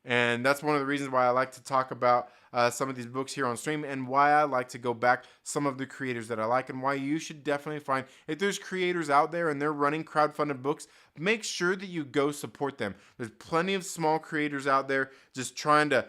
And that's one of the reasons why I like to talk about some of these books here on stream, and why I like to go back some of the creators that I like, and why you should definitely find, if there's creators out there and they're running crowdfunded books, make sure that you go support them. There's plenty of small creators out there just trying to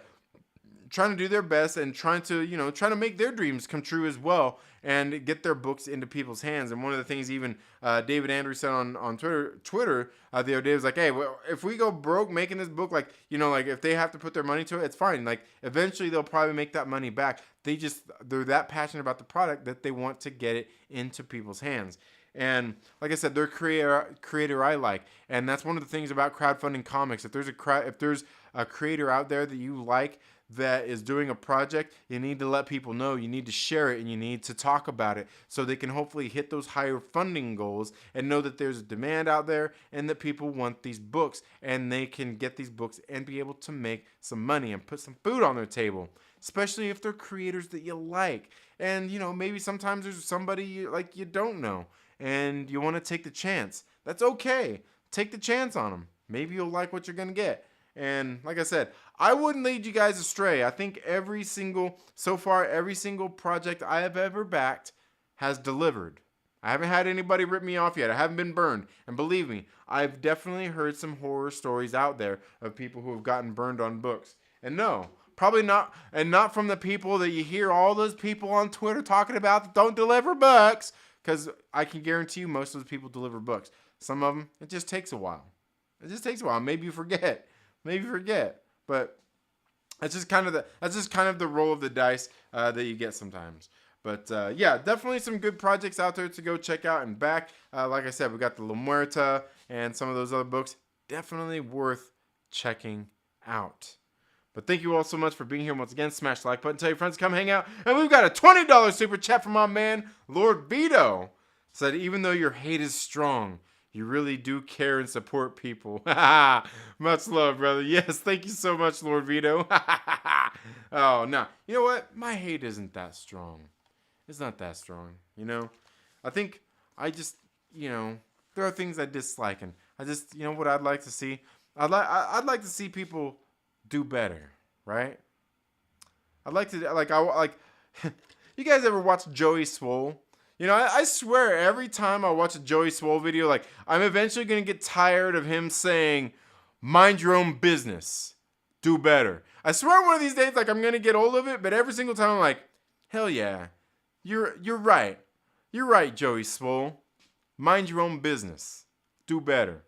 trying to do their best and trying to make their dreams come true as well and get their books into people's hands. And one of the things even David Andrews said on Twitter the other day was like, hey, well, if we go broke making this book, like, like if they have to put their money to it, it's fine. Like eventually they'll probably make that money back. They're that passionate about the product that they want to get it into people's hands. And like I said, they're creator I like, and that's one of the things about crowdfunding comics. If there's a creator out there that you like that is doing a project, you need to let people know. You need to share it, and you need to talk about it so they can hopefully hit those higher funding goals and know that there's a demand out there and that people want these books and they can get these books and be able to make some money and put some food on their table, especially if they're creators that you like. And maybe sometimes there's somebody you don't know and you want to take the chance. That's okay. Take the chance on them. Maybe you'll like what you're going to get. And like I said, I wouldn't lead you guys astray. I think every single project I have ever backed has delivered. I haven't had anybody rip me off yet. I haven't been burned. And believe me, I've definitely heard some horror stories out there of people who have gotten burned on books. And no, probably not. And not from the people that you hear all those people on Twitter talking about that don't deliver books. Because I can guarantee you most of those people deliver books. Some of them, it just takes a while. Maybe you forget. But that's just kind of the roll of the dice that you get sometimes. But yeah, definitely some good projects out there to go check out and back. Like I said, we got the Muerta and some of those other books. Definitely worth checking out. But thank you all so much for being here once again. Smash the like button, tell your friends to come hang out. And we've got a $20 super chat from my man, Lord Veedo. Said, even though your hate is strong, you really do care and support people. Much love, brother. Yes, thank you so much, Lord Veedo. Oh, no. You know what? My hate isn't that strong. It's not that strong, I think I just, there are things I dislike. And I just, what I'd like to see? I'd like to see people do better, right? I'd like to, you guys ever watch Joey Swole? I swear every time I watch a Joey Swole video, I'm eventually going to get tired of him saying, mind your own business, do better. I swear one of these days, I'm going to get old of it, but every single time I'm like, hell yeah, you're right. You're right, Joey Swole. Mind your own business, do better.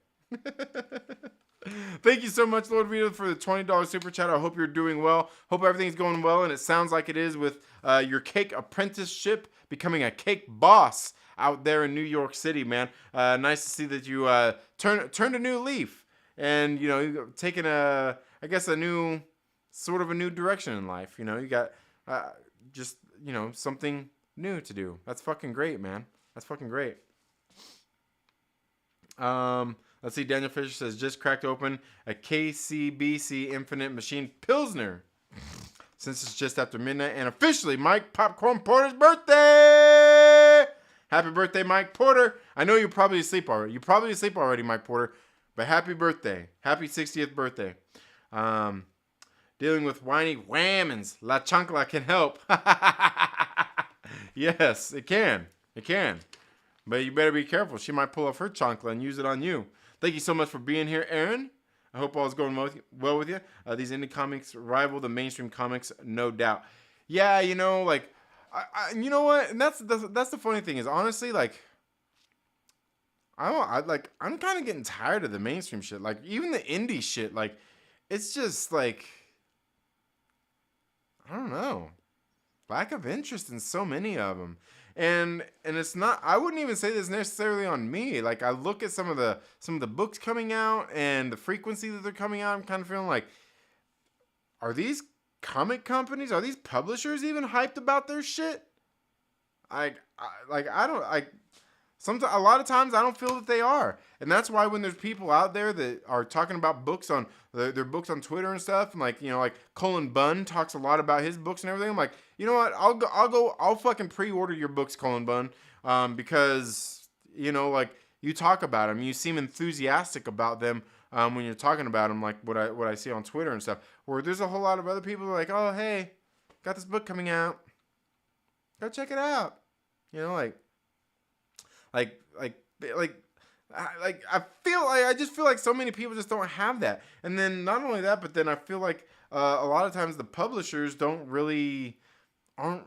Thank you so much, Lord Veedo, for the $20 super chat. I hope you're doing well. Hope everything's going well, and it sounds like it is with your cake apprenticeship, becoming a cake boss out there in New York City, man. Nice to see that you turned a new leaf, and you've taken a new direction in life. You got just something new to do. That's fucking great, man. That's fucking great. Let's see, Daniel Fisher says, just cracked open a KCBC Infinite Machine Pilsner. Since it's just after midnight and officially Mike Popcorn Porter's birthday! Happy birthday, Mike Porter. I know you're probably asleep already. Mike Porter. But happy birthday. Happy 60th birthday. Dealing with whiny whammons. La Chancla can help. Yes, it can. It can. But you better be careful. She might pull off her chancla and use it on you. Thank you so much for being here, Aaron. I hope all is going well with you. These indie comics rival the mainstream comics, no doubt. Yeah, you know what? And that's the funny thing is, honestly, I'm kind of getting tired of the mainstream shit. Even the indie shit, it's just I don't know, lack of interest in so many of them. And it's not, I wouldn't even say this necessarily on me. I look at some of the books coming out and the frequency that they're coming out, I'm kind of feeling are these comic companies, are these publishers even hyped about their shit? A lot of times I don't feel that they are. And that's why when there's people out there that are talking about books on their books on Twitter and stuff, and Cullen Bunn talks a lot about his books and everything. I'm like, you know what? I'll fucking pre-order your books, Cullen Bunn, because you talk about them, you seem enthusiastic about them when you're talking about them, what I see on Twitter and stuff. Where there's a whole lot of other people who are like, oh hey, got this book coming out, go check it out. I just feel like so many people just don't have that. And then not only that, but then I feel like a lot of times the publishers aren't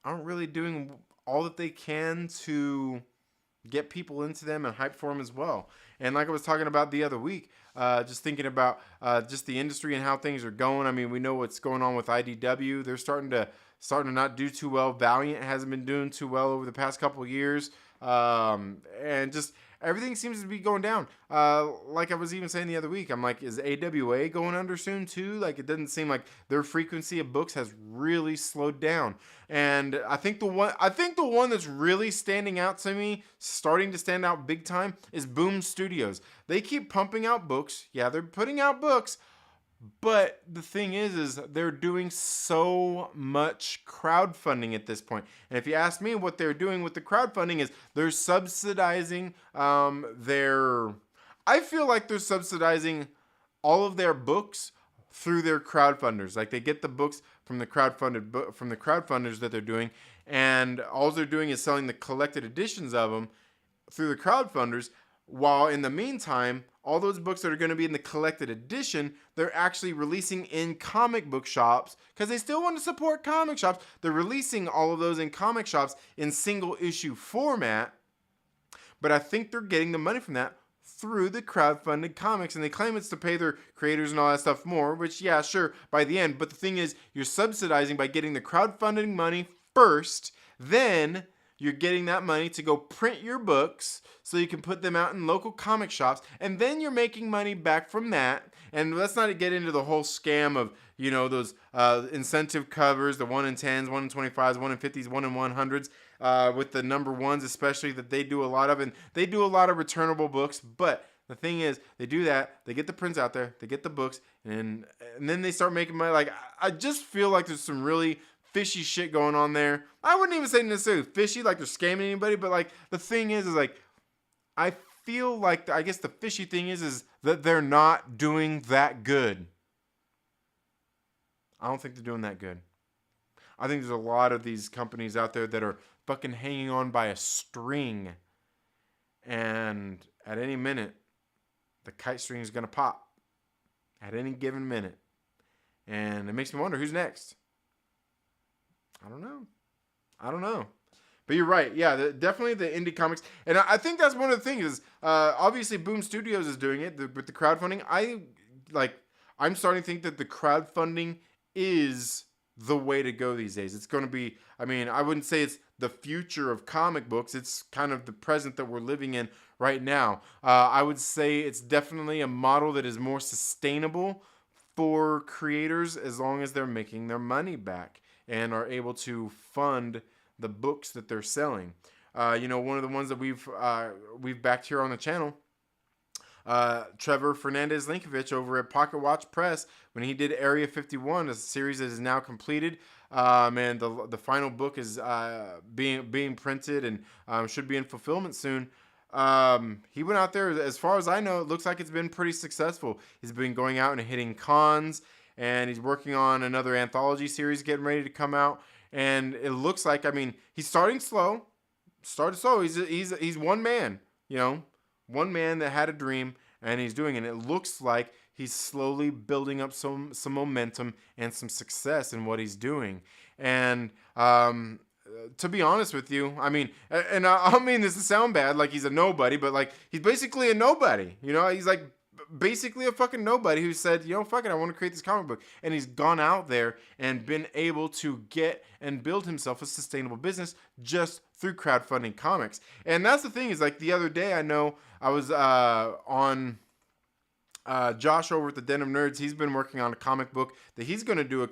aren't really doing all that they can to get people into them and hype for them as well. And like I was talking about the other week, just thinking about just the industry and how things are going. I mean, we know what's going on with IDW. They're starting to not do too well. Valiant hasn't been doing too well over the past couple of years, and just everything seems to be going down. Like I was even saying the other week, I'm like, is AWA going under soon too? Like, it doesn't seem like their frequency of books has really slowed down. And I think the one that's really standing out to me, starting to stand out big time, is Boom Studios. They keep pumping out books. Yeah, they're putting out books. But the thing is they're doing so much crowdfunding at this point. And if you ask me, what they're doing with the crowdfunding is they're subsidizing I feel like they're subsidizing all of their books through their crowdfunders. Like, they get the books from the crowdfunders that they're doing, and all they're doing is selling the collected editions of them through the crowdfunders, while in the meantime, all those books that are going to be in the collected edition, they're actually releasing in comic book shops, because they still want to support comic shops. They're releasing all of those in comic shops in single issue format, but I think they're getting the money from that through the crowdfunded comics, and they claim it's to pay their creators and all that stuff more, which, yeah, sure, by the end. But the thing is, you're subsidizing by getting the crowdfunding money first, then you're getting that money to go print your books so you can put them out in local comic shops, and then you're making money back from that. And let's not get into the whole scam of, those incentive covers, the 1 in 10s, 1 in 25s, 1 in 50s, 1 in 100s, with the number ones especially, that they do a lot of. And they do a lot of returnable books, but the thing is, they do that, they get the prints out there, they get the books, and then they start making money. Like, I just feel like there's some really fishy shit going on there. I wouldn't even say necessarily fishy, like they're scamming anybody, but like, the thing is like, I feel like, I guess the fishy thing is that they're not doing that good. I don't think they're doing that good. I think there's a lot of these companies out there that are fucking hanging on by a string, and at any minute, the kite string is gonna pop. At any given minute. And it makes me wonder, who's next? I don't know. But you're right. Yeah, definitely the indie comics. And I think that's one of the things is, obviously Boom Studios is doing it with the crowdfunding. I'm starting to think that the crowdfunding is the way to go these days. It's going to be, I wouldn't say it's the future of comic books. It's kind of the present that we're living in right now. I would say it's definitely a model that is more sustainable for creators, as long as they're making their money back and are able to fund the books that they're selling. One of the ones that we've backed here on the channel, Trevor Fernandez Linkovich over at Pocket Watch Press, when he did Area 51, a series that is now completed, and the final book is being printed and should be in fulfillment soon. He went out there, as far as I know, it looks like it's been pretty successful. He's been going out and hitting cons, and he's working on another anthology series getting ready to come out. And it looks like, he's starting slow. He's one man, one man that had a dream, and he's doing it. And it looks like he's slowly building up some momentum and some success in what he's doing. And to be honest with you, and I don't mean this to sound bad, like he's a nobody, but like, he's basically a nobody. He's like basically a fucking nobody who said, fuck it, I want to create this comic book. And he's gone out there and been able to get and build himself a sustainable business just through crowdfunding comics. And that's the thing, is like, the other day, I know I was on Josh over at the Den of Nerds. He's been working on a comic book that he's going to do a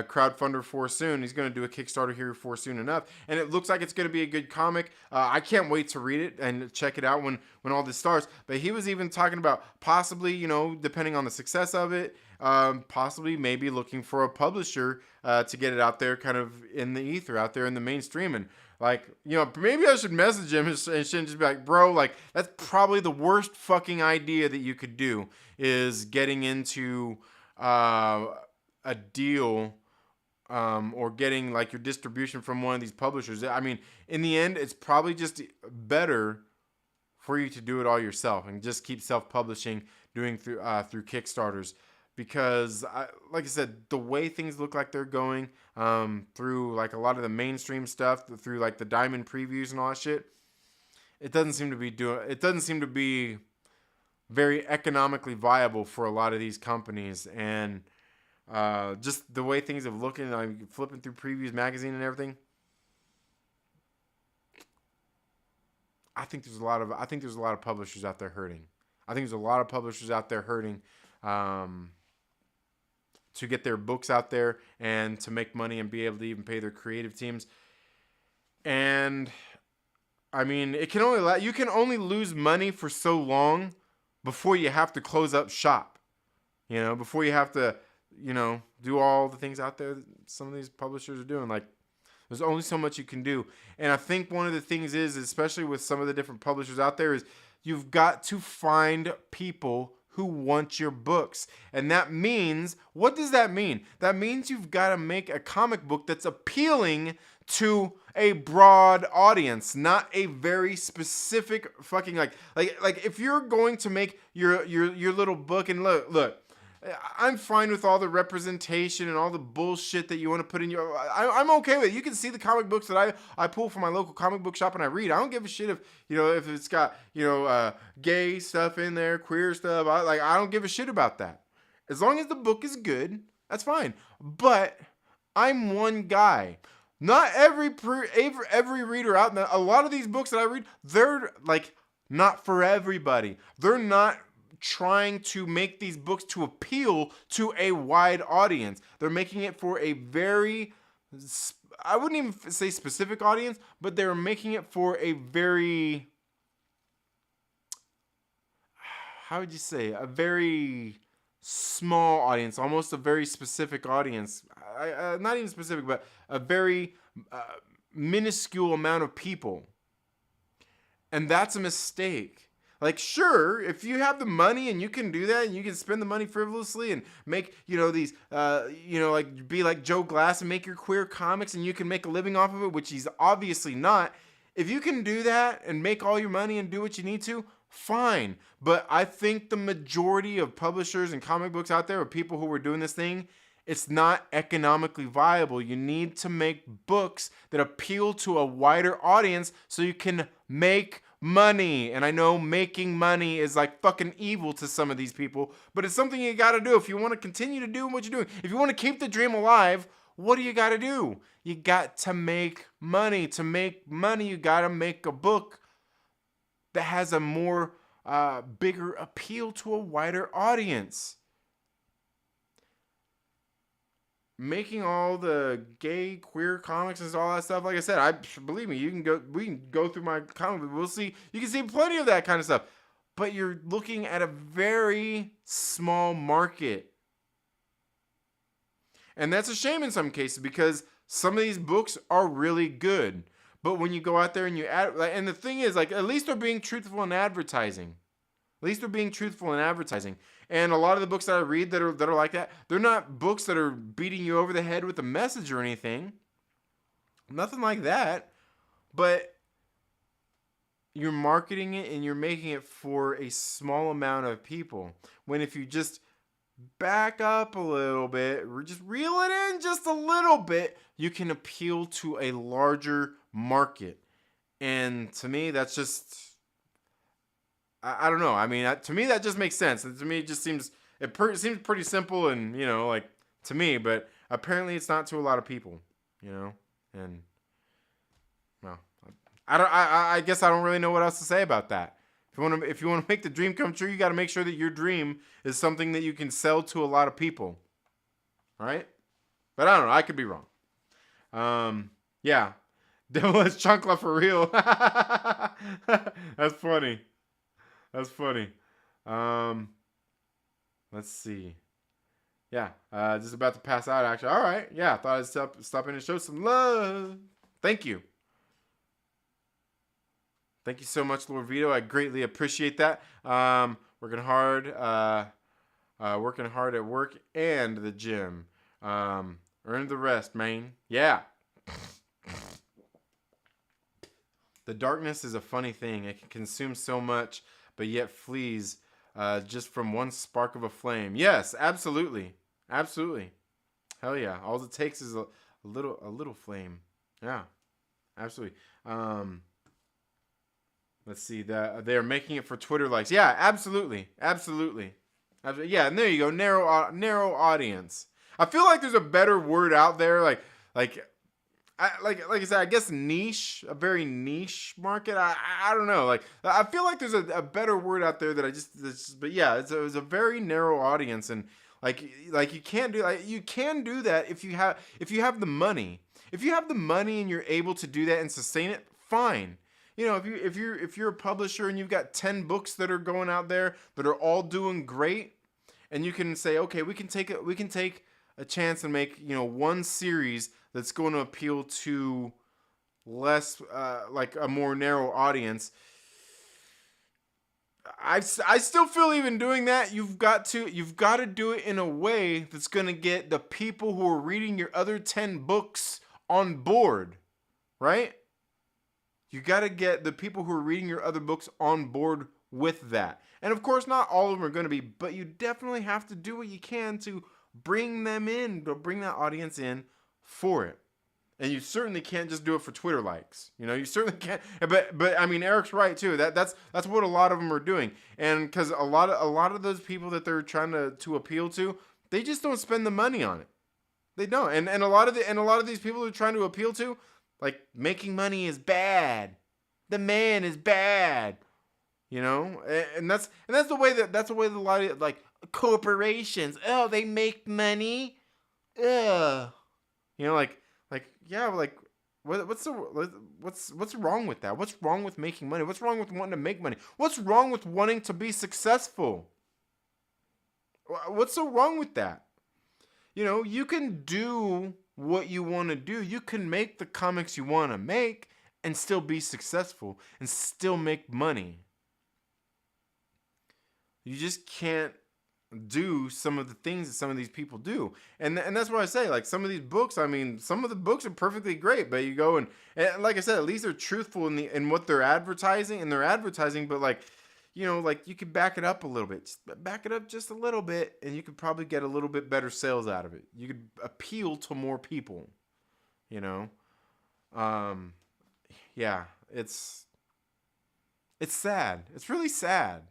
crowdfunder for soon. He's going to do a Kickstarter here for soon enough, and it looks like it's going to be a good comic. I can't wait to read it and check it out when all this starts. But he was even talking about possibly, depending on the success of it, possibly maybe looking for a publisher to get it out there, kind of in the ether, out there in the mainstream. And like, maybe I should message him and shouldn't just be like, bro, like, that's probably the worst fucking idea that you could do, is getting into a deal or getting like your distribution from one of these publishers. I mean, in the end, it's probably just better for you to do it all yourself and just keep self-publishing, doing through Kickstarters, because like I said, the way things look like they're going through like a lot of the mainstream stuff, through like the diamond previews and all that shit, it doesn't seem to be very economically viable for a lot of these companies. And just the way things have looking, I'm flipping through Previews magazine and everything, I think there's a lot of publishers out there hurting. I think there's a lot of publishers out there hurting to get their books out there and to make money and be able to even pay their creative teams. And I mean, you can only lose money for so long before you have to close up shop. You know, before you have to, do all the things out there that some of these publishers are doing. Like, there's only so much you can do. And I think one of the things is, especially with some of the different publishers out there, is you've got to find people who want your books. And that means, what does that mean? That means you've got to make a comic book that's appealing to a broad audience, not a very specific fucking like if you're going to make your little book, and look, I'm fine with all the representation and all the bullshit that you want to put in your... I'm okay with it. You can see the comic books that I pull from my local comic book shop and I read. I don't give a shit if it's got, gay stuff in there, queer stuff. I don't give a shit about that. As long as the book is good, that's fine. But I'm one guy. Not every reader out there. A lot of these books that I read, they're like not for everybody. They're not trying to make these books to appeal to a wide audience. They're making it for a very, I wouldn't even say specific audience, but they're making it for a very, how would you say, a very small audience, almost a very specific audience. Not even specific, but a very minuscule amount of people. And that's a mistake. Like, sure, if you have the money and you can do that and you can spend the money frivolously and make, these, like be like Joe Glass and make your queer comics and you can make a living off of it, which he's obviously not. If you can do that and make all your money and do what you need to, fine. But I think the majority of publishers and comic books out there, or people who are doing this thing, it's not economically viable. You need to make books that appeal to a wider audience so you can make money. And I know making money is like fucking evil to some of these people, but it's something you got to do if you want to continue to do what you're doing. If you want to keep the dream alive, what do you got to do? You got to make money. To make money, you got to make a book that has a more bigger appeal to a wider audience. Making all the gay, queer comics and all that stuff, like I said, believe me, we can go through my comic book. We'll see. You can see plenty of that kind of stuff. But you're looking at a very small market. And that's a shame in some cases, because some of these books are really good. But when you go out there and you add, and the thing is, like, at least they're being truthful in advertising. And a lot of the books that I read that are like that, they're not books that are beating you over the head with a message or anything. Nothing like that. But you're marketing it and you're making it for a small amount of people. When if you just back up a little bit, just reel it in just a little bit, you can appeal to a larger market. And to me, that's just... I don't know. I mean, to me, that just makes sense. And to me, it just seems seems pretty simple and, like to me, but apparently it's not to a lot of people, and well, I guess I don't really know what else to say about that. If you want to make the dream come true, you got to make sure that your dream is something that you can sell to a lot of people. Right? But I don't know. I could be wrong. Yeah. Devil has chancla for real. That's funny. That's funny. Let's see. Yeah, just about to pass out, actually. All right. Yeah, I thought I'd stop in and show some love. Thank you. Thank you so much, Lord Veedo. I greatly appreciate that. Working hard at work and the gym. Earn the rest, man. Yeah. The darkness is a funny thing. It can consume so much, but yet flees just from one spark of a flame. Yes, absolutely. Absolutely. Hell yeah. All it takes is a little flame. Yeah. Absolutely. Let's see. They're making it for Twitter likes. Yeah, absolutely. Absolutely. Yeah, and there you go. Narrow audience. I feel like there's a better word out there, like I said, I guess niche, a very niche market. I don't know. Like I feel like there's a better word out there that but yeah, it's a very narrow audience, and like you can't do, like, you can do that if you have the money. If you have the money and you're able to do that and sustain it, fine. You know, if you're a publisher and you've got 10 books that are going out there that are all doing great, and you can say, okay, we can take a chance and make, one series that's going to appeal to less, like a more narrow audience. I still feel even doing that, you've got to do it in a way that's going to get the people who are reading your other 10 books on board, right? You got to get the people who are reading your other books on board with that. And of course, not all of them are going to be, but you definitely have to do what you can to bring them in, to bring that audience in for it. And you certainly can't just do it for Twitter likes. You certainly can't. But I mean, Eric's right too. That's what a lot of them are doing. And because a lot of those people that they're trying to appeal to, they just don't spend the money on it. They don't. And a lot of these people they're trying to appeal to, like, making money is bad. The man is bad. And that's the way that a lot of, like, corporations, oh, they make money. Ugh. What's wrong with that? What's wrong with making money? What's wrong with wanting to make money? What's wrong with wanting to be successful? What's so wrong with that? You can do what you want to do. You can make the comics you want to make and still be successful and still make money. You just can't do some of the things that some of these people do. And that's why I say, like, some of these books, I mean, some of the books are perfectly great, but you go and like I said, at least they're truthful in what they're advertising, but like, like, you could back it up a little bit. Just back it up just a little bit, and you could probably get a little bit better sales out of it. You could appeal to more people, Yeah, it's sad. It's really sad,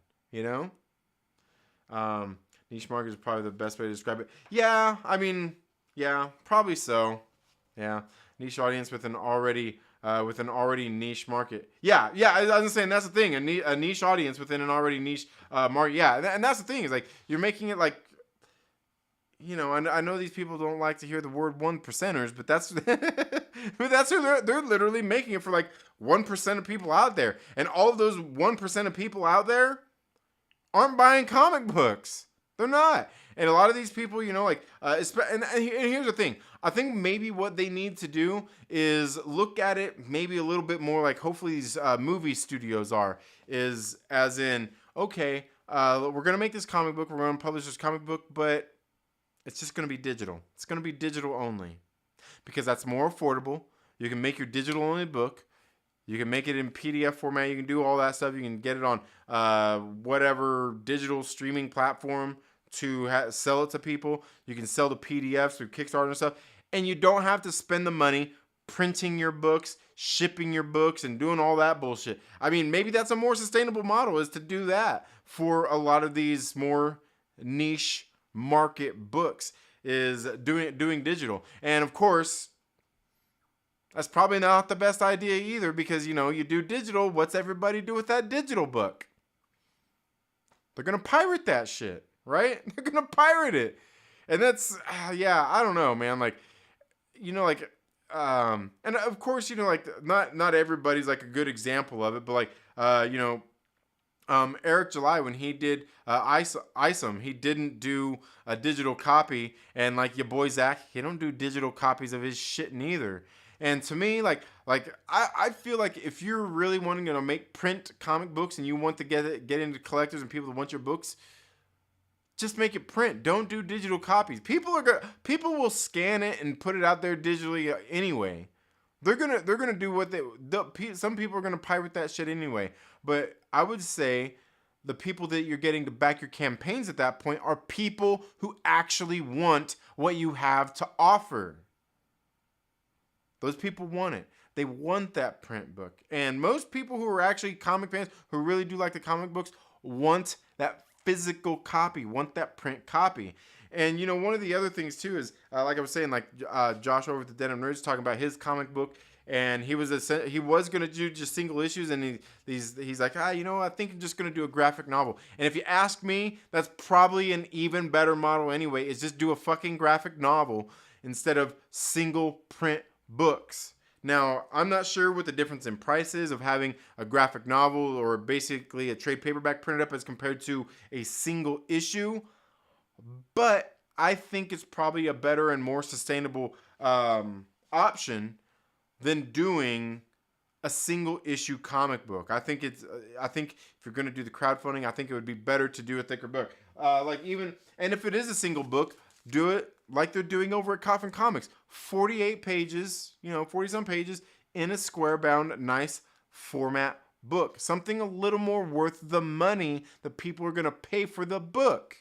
Niche market is probably the best way to describe it. Yeah, I mean, yeah, probably so. Yeah, niche audience with an already niche market. Yeah, I was saying that's the thing. A niche audience within an already niche market. Yeah, and that's the thing, is like, you're making it like, I know these people don't like to hear the word 1%ers, but that's who they're literally making it for, like, 1% of people out there, and all of those 1% of people out there aren't buying comic books. They're not. And a lot of these people, and here's the thing. I think maybe what they need to do is look at it maybe a little bit more like, hopefully these movie studios is as in, okay, we're going to make this comic book, we're going to publish this comic book, but it's just going to be digital. It's going to be digital only, because that's more affordable. You can make your digital only book. You can make it in PDF format. You can do all that stuff. You can get it on whatever digital streaming platform to sell it to people. You can sell the PDFs through Kickstarter and stuff. And you don't have to spend the money printing your books, shipping your books, and doing all that bullshit. I mean, maybe that's a more sustainable model, is to do that for a lot of these more niche market books, is doing digital. And of course, that's probably not the best idea either, because, you do digital. What's everybody do with that digital book? They're going to pirate that shit, right? They're going to pirate it. And that's, I don't know, man. Like, and of course, not everybody's like a good example of it, but like, Eric July, when he did Isom, he didn't do a digital copy, and like your boy Zach, he don't do digital copies of his shit neither. And to me, I feel like if you're really wanting to make print comic books and you want to get into collectors and people that want your books, just make it print. Don't do digital copies. People will scan it and put it out there digitally anyway. They're gonna do what some people are gonna pirate that shit anyway. But I would say the people that you're getting to back your campaigns at that point are people who actually want what you have to offer. Those people want it. They want that print book. And most people who are actually comic fans, who really do like the comic books, want that physical copy, want that print copy. And, one of the other things, too, is, like I was saying, like Josh over at the Den of Nerds talking about his comic book, and he was going to do just single issues, and he's like, I think I'm just going to do a graphic novel. And if you ask me, that's probably an even better model anyway, is just do a fucking graphic novel instead of single print books. Now, I'm not sure what the difference in price is of having a graphic novel or basically a trade paperback printed up as compared to a single issue, but I think it's probably a better and more sustainable option than doing a single issue comic book. I think if you're going to do the crowdfunding, I think it would be better to do a thicker book. And if it is a single book, do it like they're doing over at Coffin Comics. 48 pages, 40-some pages in a square-bound, nice format book. Something a little more worth the money that people are going to pay for the book.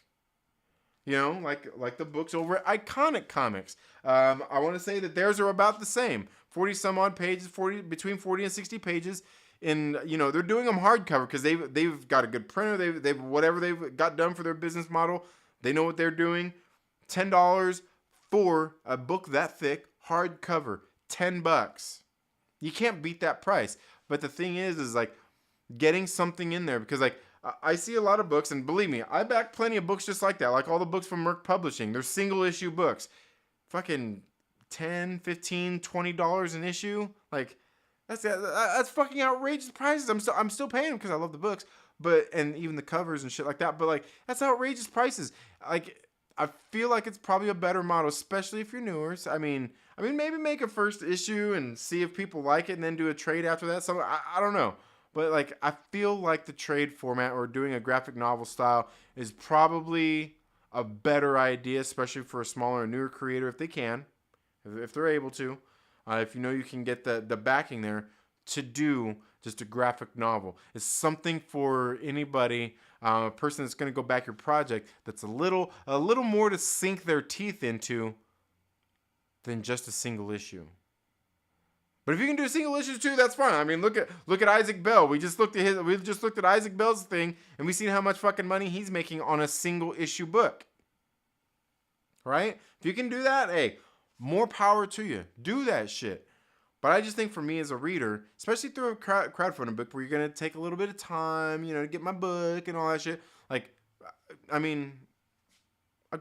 Like the books over at Iconic Comics. I want to say that theirs are about the same. 40-some-odd pages, between 40 and 60 pages. And, they're doing them hardcover because they've got a good printer. They've whatever they've got done for their business model. They know what they're doing. $10 for a book that thick, hardcover, $10. You can't beat that price. But the thing is like getting something in there because like I see a lot of books, and believe me, I back plenty of books just like that, like all the books from Merc Publishing. They're single issue books, fucking $10, $15, $20 an issue. Like that's fucking outrageous prices. I'm still paying them because I love the books, and even the covers and shit like that. But like that's outrageous prices. Like I feel like it's probably a better model, especially if you're newer. So, I mean, maybe make a first issue and see if people like it, and then do a trade after that. So I don't know, but like I feel like the trade format or doing a graphic novel style is probably a better idea, especially for a smaller and newer creator if they can, if they're able to, if you can get the backing there to do just a graphic novel. It's something for anybody. A person that's going to go back your project that's a little more to sink their teeth into than just a single issue. But if you can do single issues too, that's fine. I mean, look at Isaac Bell. We just looked at Isaac Bell's thing, and we seen how much fucking money he's making on a single issue book. Right? If you can do that, hey, more power to you. Do that shit. But I just think for me as a reader, especially through a crowdfunding book where you're going to take a little bit of time, to get my book and all that shit. Like, I think a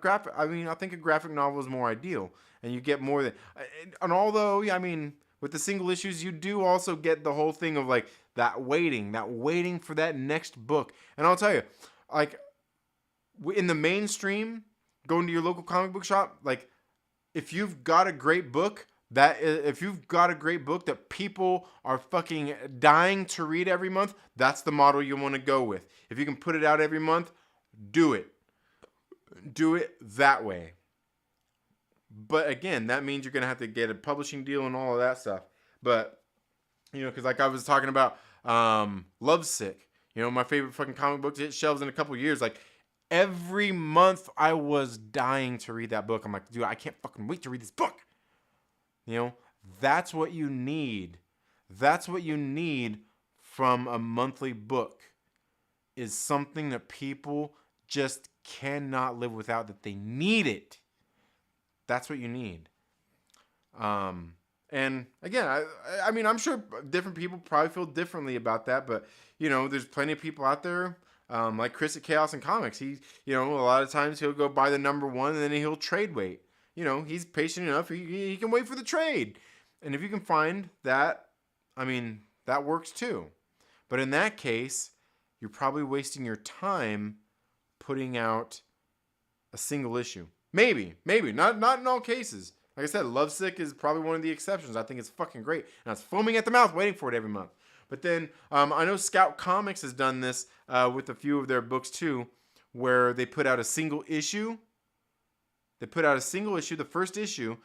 graphic novel is more ideal. And you get more than... And although, with the single issues, you do also get the whole thing of, like, that waiting for that next book. And I'll tell you, like, in the mainstream, going to your local comic book shop, like, if you've got a great book... If you've got a great book that people are fucking dying to read every month, that's the model you want to go with. If you can put it out every month, do it. Do it that way. But again, that means you're going to have to get a publishing deal and all of that stuff. But, because like I was talking about Lovesick, my favorite fucking comic book to hit shelves in a couple years. Like, every month I was dying to read that book. I'm like, dude, I can't fucking wait to read this book. That's what you need. That's what you need from a monthly book, is something that people just cannot live without, that they need it. That's what you need. And again, I'm sure different people probably feel differently about that, but there's plenty of people out there, like Chris at Chaos and Comics. He, a lot of times he'll go buy the number one and then he'll trade wait. He's patient enough. He can wait for the trade. And if you can find that, that works too. But in that case, you're probably wasting your time putting out a single issue. Maybe. Not in all cases. Like I said, Lovesick is probably one of the exceptions. I think it's fucking great. And I was foaming at the mouth waiting for it every month. But then I know Scout Comics has done this with a few of their books too, where they put out a single issue. They put out a single issue, the first issue,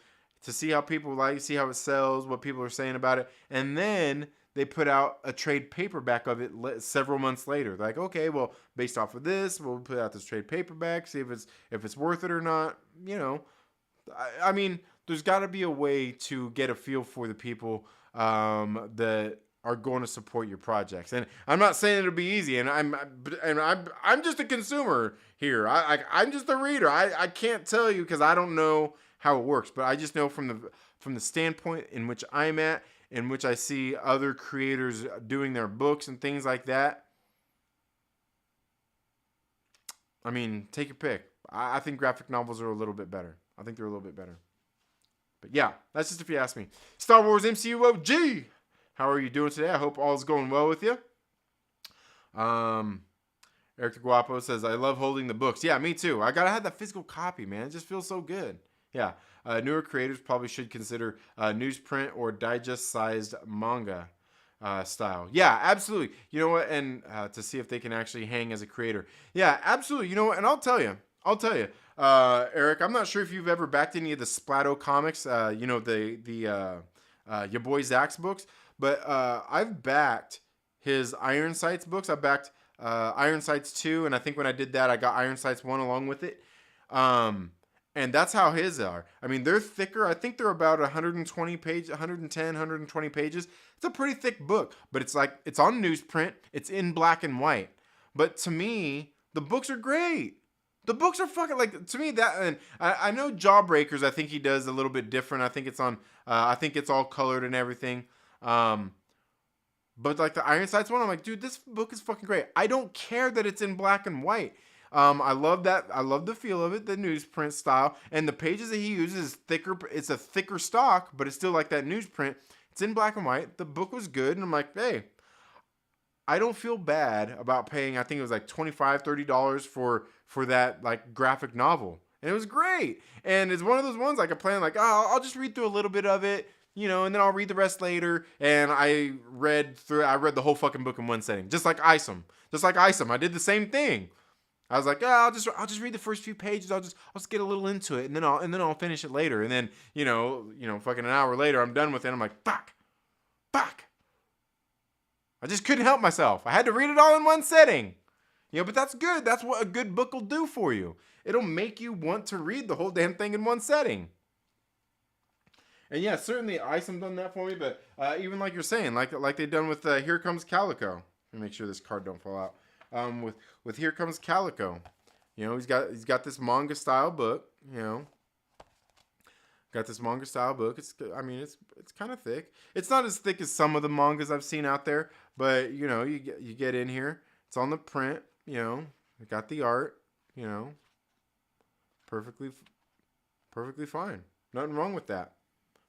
to see how people like, see how it sells, what people are saying about it, and then they put out a trade paperback of it several months later. They're like, okay, well, based off of this, we'll put out this trade paperback, see if it's worth it or not. You know, I mean, there's got to be a way to get a feel for the people that are going to support your projects. And I'm not saying it'll be easy. And I'm just a consumer here. I'm just a reader. I can't tell you because I don't know how it works. But I just know from the standpoint in which I'm at, in which I see other creators doing their books and things like that. I mean, take your pick. I think graphic novels are a little bit better. I think they're a little bit better. But yeah, that's just if you ask me. Star Wars MCU-OG. How are you doing today? I hope all is going well with you. Eric the Guapo says, I love holding the books. Yeah, me too. I gotta have that physical copy, man. It just feels so good. Yeah. Newer creators probably should consider newsprint or digest-sized manga style. Yeah, absolutely. You know what? And to see if they can actually hang as a creator. Yeah, absolutely. You know what? And I'll tell you, Eric, I'm not sure if you've ever backed any of the Splato comics, you know, the your boy Zach's books, but I've backed his Iron Sights books. I backed Iron Sights 2, and I think when I did that, I got Iron Sights 1 along with it. And that's how his are. I mean, they're thicker. I think they're about 120 pages, 110, 120 pages. It's a pretty thick book, but it's like, it's on newsprint. It's in black and white. But to me, the books are great. The books are fucking, like, to me, that, and I know Jawbreakers, I think he does a little bit different. I think it's on, I think it's all colored and everything. But like the Iron Sights one, I'm like, dude, this book is fucking great. I don't care that it's in black and white. I love that. I love the feel of it, the newsprint style, and the pages that he uses is thicker. It's a thicker stock, but it's still like that newsprint. It's in black and white. The book was good, and I'm like, hey, I don't feel bad about paying. I think it was like $25, $30 for that like graphic novel, and it was great. And it's one of those ones like I plan like, oh, I'll just read through a little bit of it, you know, and then I'll read the rest later. And I read the whole fucking book in one setting, just like Isom. I did the same thing. I was like, I'll just read the first few pages. I'll just get a little into it, and then I'll finish it later. And then, you know, fucking an hour later, I'm done with it. I'm like, fuck. I just couldn't help myself. I had to read it all in one setting. You know, but that's good. That's what a good book will do for you. It'll make you want to read the whole damn thing in one setting. And yeah, certainly Isom done that for me. But even like you're saying, like they done with Here Comes Calico. Let me make sure this card don't fall out. With Here Comes Calico, you know, he's got this manga style book, you know, It's kind of thick. It's not as thick as some of the mangas I've seen out there, but you know, you get in here, it's on the print, you know, it got the art, you know, perfectly fine. Nothing wrong with that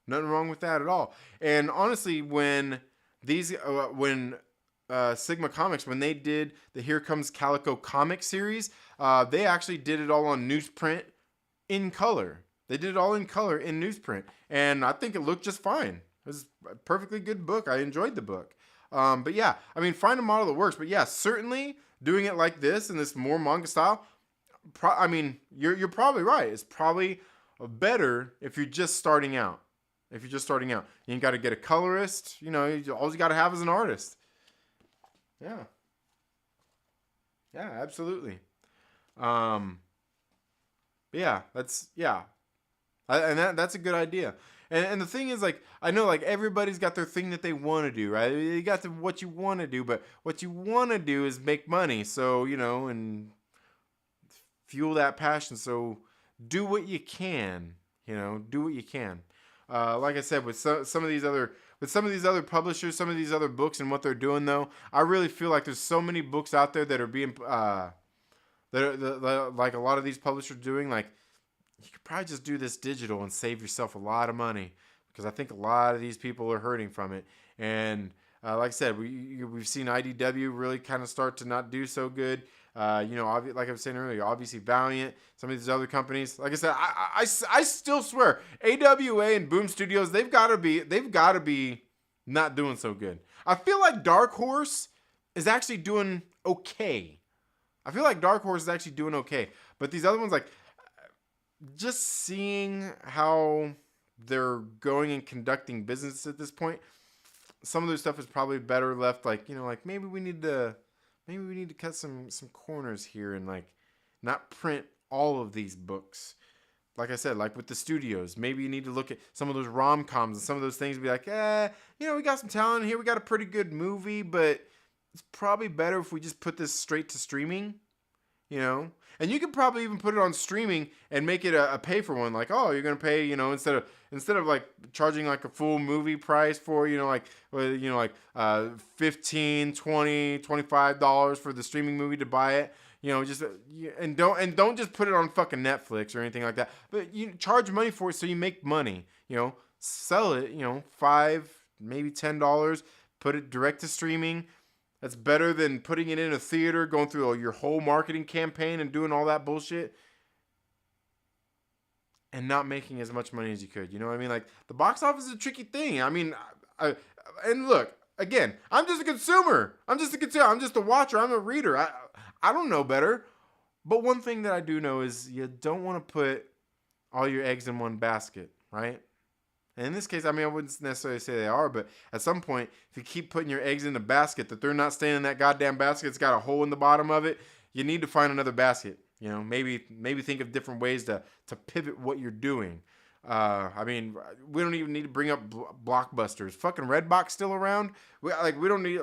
at all. And honestly, when Sigma Comics, when they did the Here Comes Calico comic series, they actually did it all on newsprint in color. They did it all in color in newsprint, and I think it looked just fine. It was a perfectly good book. I enjoyed the book. But yeah, I mean, find a model that works. But yeah, certainly doing it like this in this more manga style, I mean, you're probably right. It's probably better if you're just starting out. You ain't got to get a colorist. You know, all you got to have is an artist. Yeah, absolutely. Yeah, that's a good idea. And the thing is, like, I know, like, everybody's got their thing that they want to do, right? You got what you want to do, but what you want to do is make money. So, you know, and fuel that passion. So do what you can. Like I said, with some of these other publishers, some of these other books and what they're doing, though, I really feel like there's so many books out there that are being, like a lot of these publishers are doing, like, you could probably just do this digital and save yourself a lot of money, because I think a lot of these people are hurting from it. And like I said, we've seen IDW really kind of start to not do so good. You know, like I was saying earlier, obviously Valiant, some of these other companies. Like I said, I still swear, AWA and Boom Studios, they've got to be not doing so good. I feel like Dark Horse is actually doing okay. I feel like Dark Horse is actually doing okay. But these other ones, like, just seeing how they're going and conducting business at this point, some of their stuff is probably better left, like, like maybe we need to cut some corners here and like not print all of these books. Like I said, like with the studios, maybe you need to look at some of those rom-coms and some of those things and be like, we got some talent here. We got a pretty good movie, but it's probably better if we just put this straight to streaming, And you could probably even put it on streaming and make it a pay for one. Like, oh, you're going to pay, instead of like charging like a full movie price for, $15, $20, $25 for the streaming movie to buy it. And don't just put it on fucking Netflix or anything like that. But you charge money for it so you make money. Sell it. $5, maybe $10. Put it direct to streaming. That's better than putting it in a theater, going through your whole marketing campaign and doing all that bullshit, and not making as much money as you could. You know what I mean? Like the box office is a tricky thing. I mean, and look again. I'm just a consumer. I'm just a watcher. I'm a reader. I don't know better. But one thing that I do know is you don't want to put all your eggs in one basket, right? And in this case, I wouldn't necessarily say they are, but at some point, if you keep putting your eggs in a basket that they're not staying in that goddamn basket, it's got a hole in the bottom of it, you need to find another basket. Maybe think of different ways to pivot what you're doing. We don't even need to bring up blockbusters. Fucking Redbox still around? We don't need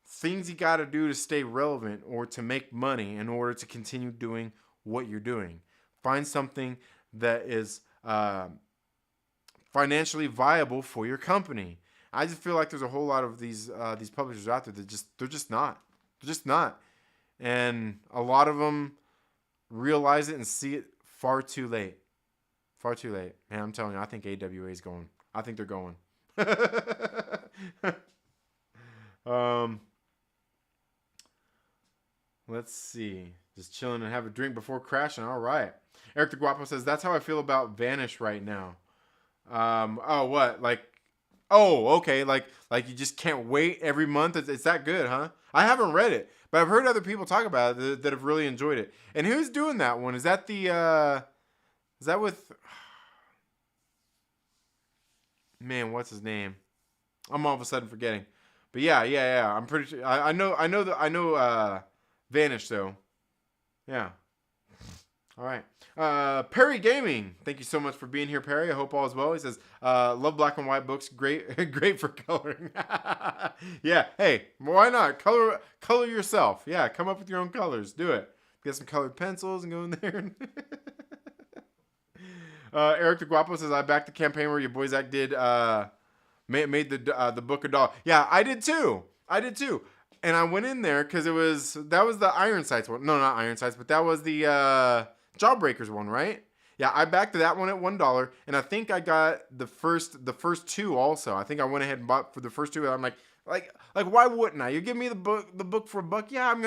things you got to do to stay relevant or to make money in order to continue doing what you're doing. Find something that is financially viable for your company. I just feel like there's a whole lot of these publishers out there that they're just not, and a lot of them realize it and see it far too late. Man, I'm telling you, I think AWA is going. I think they're going. Let's see. Just chilling and have a drink before crashing. All right. Eric the Guapo says that's how I feel about Vanish right now. Okay. Like you just can't wait every month. It's that good, huh? I haven't read it, but I've heard other people talk about it that have really enjoyed it. And who's doing that one? Is that is that with, man, what's his name? I'm all of a sudden forgetting, but yeah. I'm pretty sure. I know Vanish though. Yeah. All right. Perry Gaming, thank you so much for being here, Perry. I hope all is well. He says, love black and white books. Great for coloring. Yeah. Hey, why not? Color yourself. Yeah. Come up with your own colors. Do it. Get some colored pencils and go in there. Eric the Guapo says, I backed the campaign where your boy Zach did, made the book $1. Yeah, I did too. And I went in there because that was the Iron Sights one. No, not Iron Sights, but that was the Jawbreakers one, right? Yeah, I backed that one at $1, and I think I got the first two also. I think I went ahead and bought for the first two. I'm like why wouldn't I? You give me the book for $1? Yeah, I'm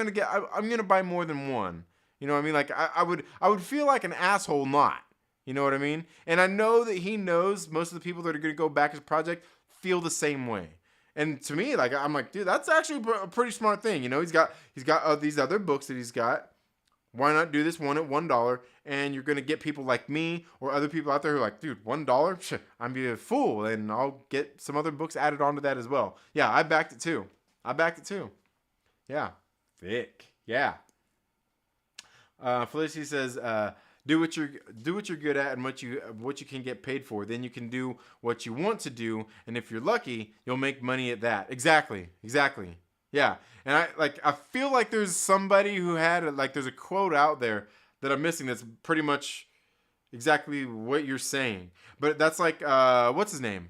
gonna buy more than one. You know what I mean? Like I would feel like an asshole not. You know what I mean? And I know that he knows most of the people that are gonna go back his project feel the same way. And to me, like, I'm like, dude, that's actually a pretty smart thing. He's got these other books that he's got. Why not do this one at $1? And you're going to get people like me or other people out there who are like, dude, $1? I'm being a fool. And I'll get some other books added onto that as well. Yeah, I backed it too. Yeah. Thick. Yeah. Felicity says, do what you're good at and what you can get paid for. Then you can do what you want to do, and if you're lucky, you'll make money at that. Exactly. Yeah. And I feel like there's somebody who had there's a quote out there that I'm missing that's pretty much exactly what you're saying. But that's like what's his name?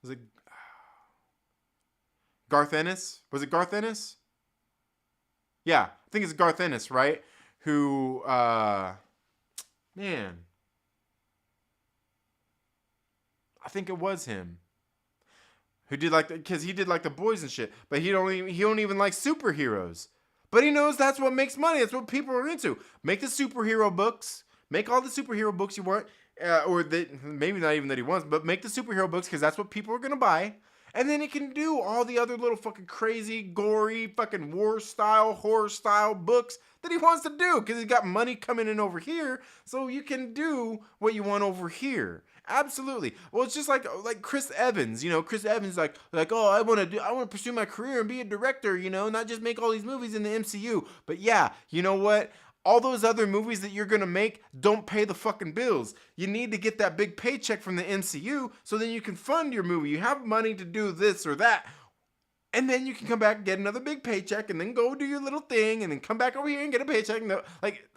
Was it Garth Ennis? Was it Garth Ennis? Yeah, I think it's Garth Ennis, right? Who, man, I think it was him. Who did because he did the boys and shit, but he don't even like superheroes. But he knows that's what makes money. That's what people are into. Make the superhero books. Make all the superhero books you want, maybe not even that he wants, but make the superhero books because that's what people are gonna buy. And then he can do all the other little fucking crazy, gory, fucking war style, horror style books that he wants to do because he's got money coming in over here. So you can do what you want over here. Absolutely. Well, it's just like Chris Evans. Chris Evans like oh, I want to pursue my career and be a director. Not just make all these movies in the MCU. But yeah, you know what? All those other movies that you're going to make don't pay the fucking bills. You need to get that big paycheck from the MCU so then you can fund your movie. You have money to do this or that. And then you can come back and get another big paycheck and then go do your little thing and then come back over here and get a paycheck. Like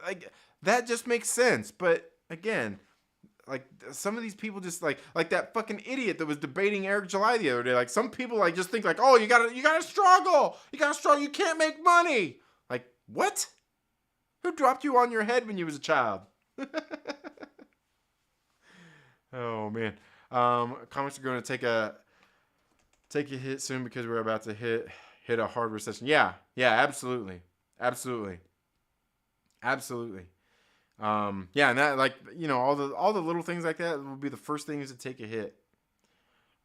that just makes sense. But again, like some of these people just like that fucking idiot that was debating Eric July the other day. Like some people like just think like, oh, you gotta struggle. You gotta struggle. You can't make money. Like what? Who dropped you on your head when you was a child? Oh man. Comics are going to take a hit soon because we're about to hit a hard recession. Yeah, absolutely. Yeah, and that all the little things like that will be the first things to take a hit.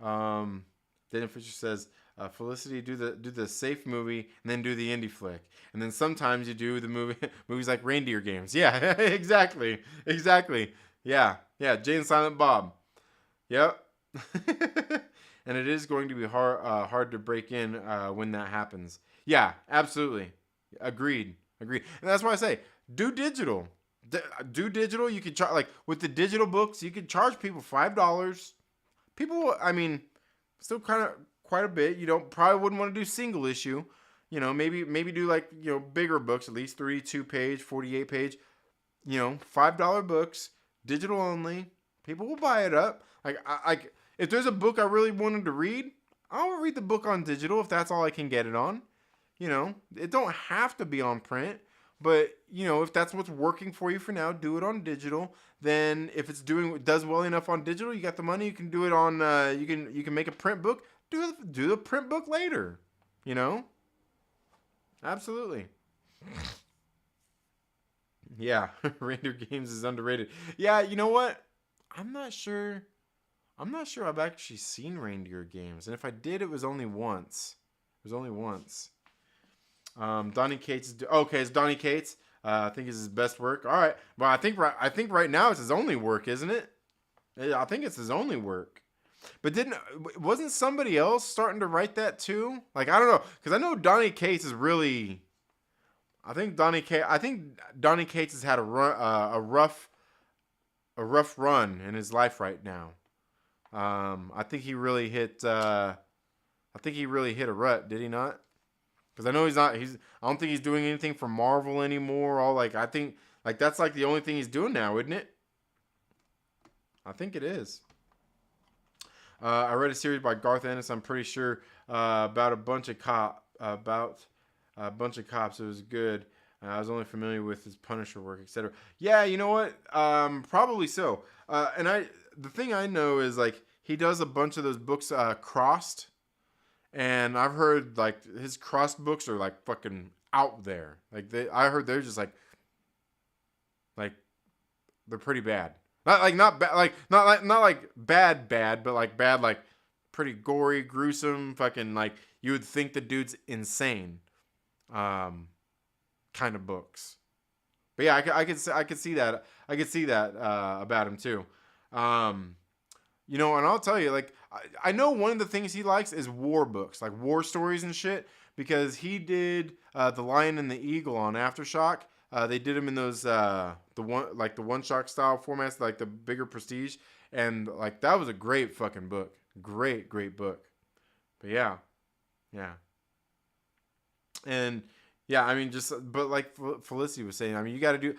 Daniel Fisher says, Felicity, do the safe movie and then do the indie flick, and then sometimes you do the movies like Reindeer Games. Yeah, exactly. Yeah. Jay and Silent Bob. Yep. And it is going to be hard to break in when that happens. Yeah, absolutely. Agreed. And that's why I say do digital. Do digital. You could charge with the digital books. You could charge people $5. People, I mean, still kind of quite a bit. You probably wouldn't want to do single issue. Maybe do bigger books, at least 32-page, 48-page. $5 books, digital only. People will buy it up. If there's a book I really wanted to read, I'll read the book on digital if that's all I can get it on. It don't have to be on print. But, if that's what's working for you for now, do it on digital. Then if it's does well enough on digital, you got the money, you can do it on, you can make a print book, do the print book later, Absolutely. Yeah, Reindeer Games is underrated. Yeah, you know what? I'm not sure I've actually seen Reindeer Games. And if I did, it was only once. Donny Cates. Okay, it's Donny Cates. I think it's his best work. All right, but I think right now it's his only work, isn't it? I think it's his only work. But wasn't somebody else starting to write that too? I don't know, because I know Donny Cates is really. I think Donny Cates has had a rough run in his life right now. I think he really hit. I think he really hit a rut. Did he not? Because I know he's not. I don't think he's doing anything for Marvel anymore. I think that's the only thing he's doing now, isn't it? I think it is. I read a series by Garth Ennis. I'm pretty sure about a bunch of cops. It was good. I was only familiar with his Punisher work, etc. Yeah, you know what? Probably so. The thing I know is he does a bunch of those books crossed. And I've heard his crossed books are fucking out there. I heard they're just they're pretty bad. Not bad bad, but bad pretty gory, gruesome, fucking you would think the dude's insane. Kind of books. But yeah, I could see that. I could see that about him too. And I'll tell you, I know one of the things he likes is war books, war stories and shit, because he did The Lion and the Eagle on Aftershock. They did them in those the one-shot style formats, the bigger prestige, and that was a great fucking book, great book. But yeah, and yeah, I mean but like Felicity was saying, I mean you got to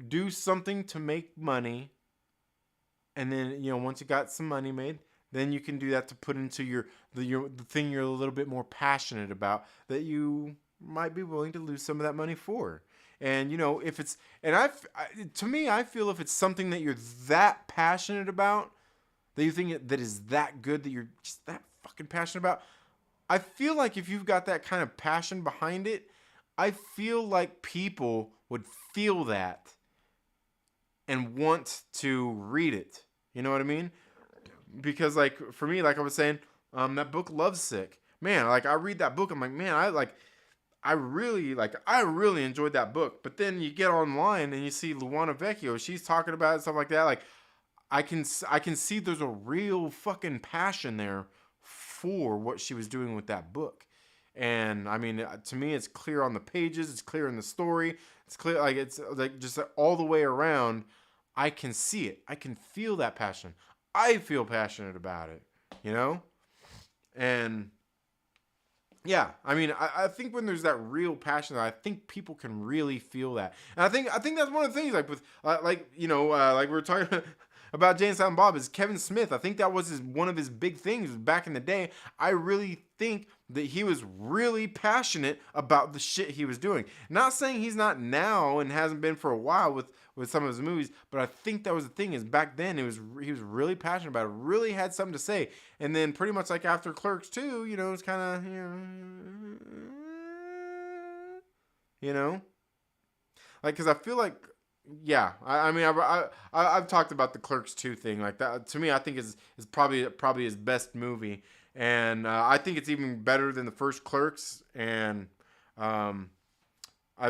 do something to make money. And then, once you got some money made, then you can do that to put into the thing you're a little bit more passionate about that you might be willing to lose some of that money for. And, if it's, to me, I feel if it's something that you're that passionate about, that you think that is that good, that you're just that fucking passionate about, I feel like if you've got that kind of passion behind it, I feel like people would feel that and want to read it. You know what I mean? Because for me, I was saying, That book Lovesick. Man, like I read that book, I'm like, man, I really enjoyed that book. But then you get online and you see Luana Vecchio, she's talking about it and stuff like that. Like I can see there's a real fucking passion there for what she was doing with that book. And I mean, to me, it's clear on the pages. It's clear in the story. It's clear, like it's like just all the way around. I can see it. I can feel that passion. I feel passionate about it, you know. And yeah, I mean, I think when there's that real passion, I think people can really feel that. And I think that's one of the things, like with like you know, like we were talking about Jay and Silent Bob, is Kevin Smith. I think that was one of his big things back in the day. I really think that he was really passionate about the shit he was doing. Not saying he's not now and hasn't been for a while with some of his movies, but I think that was the thing, is back then he was really passionate about it, really had something to say. And then pretty much like after Clerks 2, you know, it's kind of, you know, like, because I feel like, yeah, I mean, I've talked about the Clerks 2 thing, like that. To me, I think is probably his best movie, and I think it's even better than the first Clerks. And I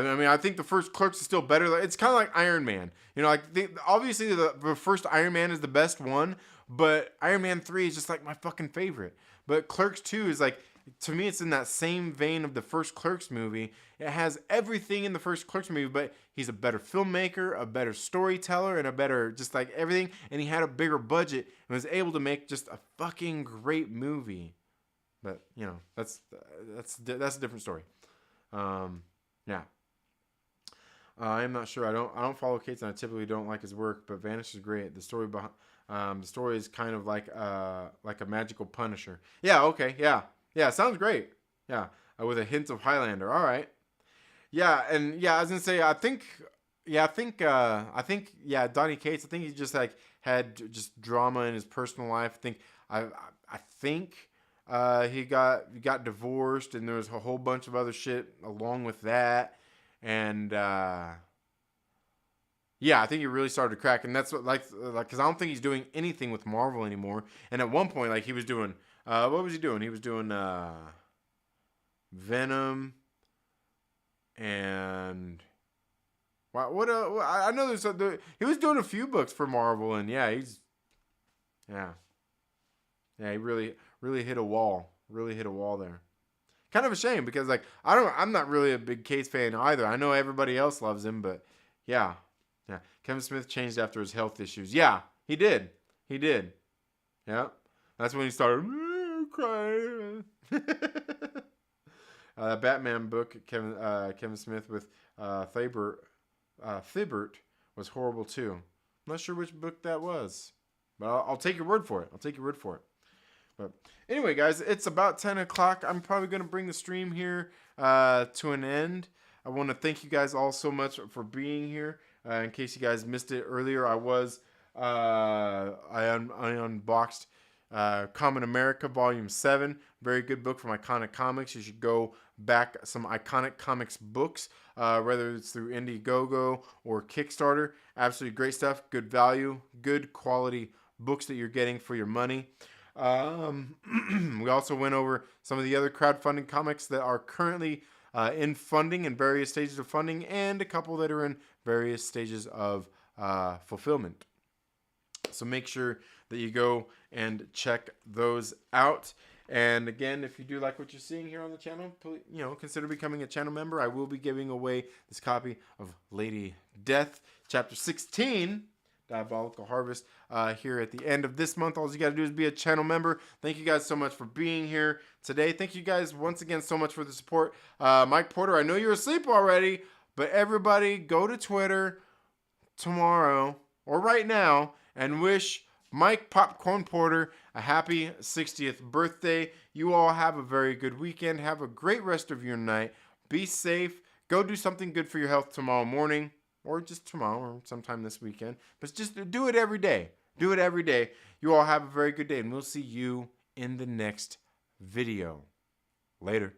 mean, I think the first Clerks is still better. It's kind of like Iron Man, you know, like obviously the first Iron Man is the best one, but Iron Man 3 is just like my fucking favorite. But Clerks 2 is like, to me, it's in that same vein of the first Clerks movie. It has everything in the first Clerks movie, but he's a better filmmaker, a better storyteller, and a better, just like everything. And he had a bigger budget and was able to make just a fucking great movie. But you know, that's a different story. Yeah. I'm not sure. I don't follow Cates, and I typically don't like his work. But Vanish is great. The story is kind of like a magical Punisher. Yeah. Okay. Yeah. Yeah. Sounds great. Yeah. With a hint of Highlander. All right. Yeah. And yeah, I was gonna say, I think Donny Cates, I think he just like had just drama in his personal life. I think he got divorced, and there was a whole bunch of other shit along with that. And yeah, I think he really started to crack, and that's what like because I don't think he's doing anything with Marvel anymore. And at one point, like he was doing, what was he doing? He was doing Venom, and I know he was doing a few books for Marvel, and yeah, he really hit a wall, there. Kind of a shame, because like I'm not really a big Cates fan either. I know everybody else loves him, but yeah. Kevin Smith changed after his health issues. Yeah, he did. Yeah, that's when he started crying. Batman book, Kevin Smith with Thibault was horrible too. I'm not sure which book that was, but I'll take your word for it. But anyway, guys, it's about 10 o'clock. I'm probably going to bring the stream here to an end. I want to thank you guys all so much for being here. In case you guys missed it earlier, I unboxed Kamen America Volume 7. Very good book from Iconic Comics. You should go back some Iconic Comics books, whether it's through Indiegogo or Kickstarter. Absolutely great stuff. Good value. Good quality books that you're getting for your money. We also went over some of the other crowdfunding comics that are currently in funding, in various stages of funding, and a couple that are in various stages of fulfillment. So make sure that you go and check those out. And again, if you do like what you're seeing here on the channel, please, consider becoming a channel member. I will be giving away this copy of Lady Death, Chapter 16, Diabolical Harvest, here at the end of this month. All you got to do is be a channel member. Thank you guys so much for being here today. Thank you guys once again so much for the support. Mike Porter, I know you're asleep already, but everybody go to Twitter tomorrow or right now and wish Mike Popcorn Porter a happy 60th birthday. You all have a very good weekend. Have a great rest of your night. Be safe. Go do something good for your health tomorrow morning, or just tomorrow, or sometime this weekend. But just do it every day. Do it every day. You all have a very good day, and we'll see you in the next video. Later.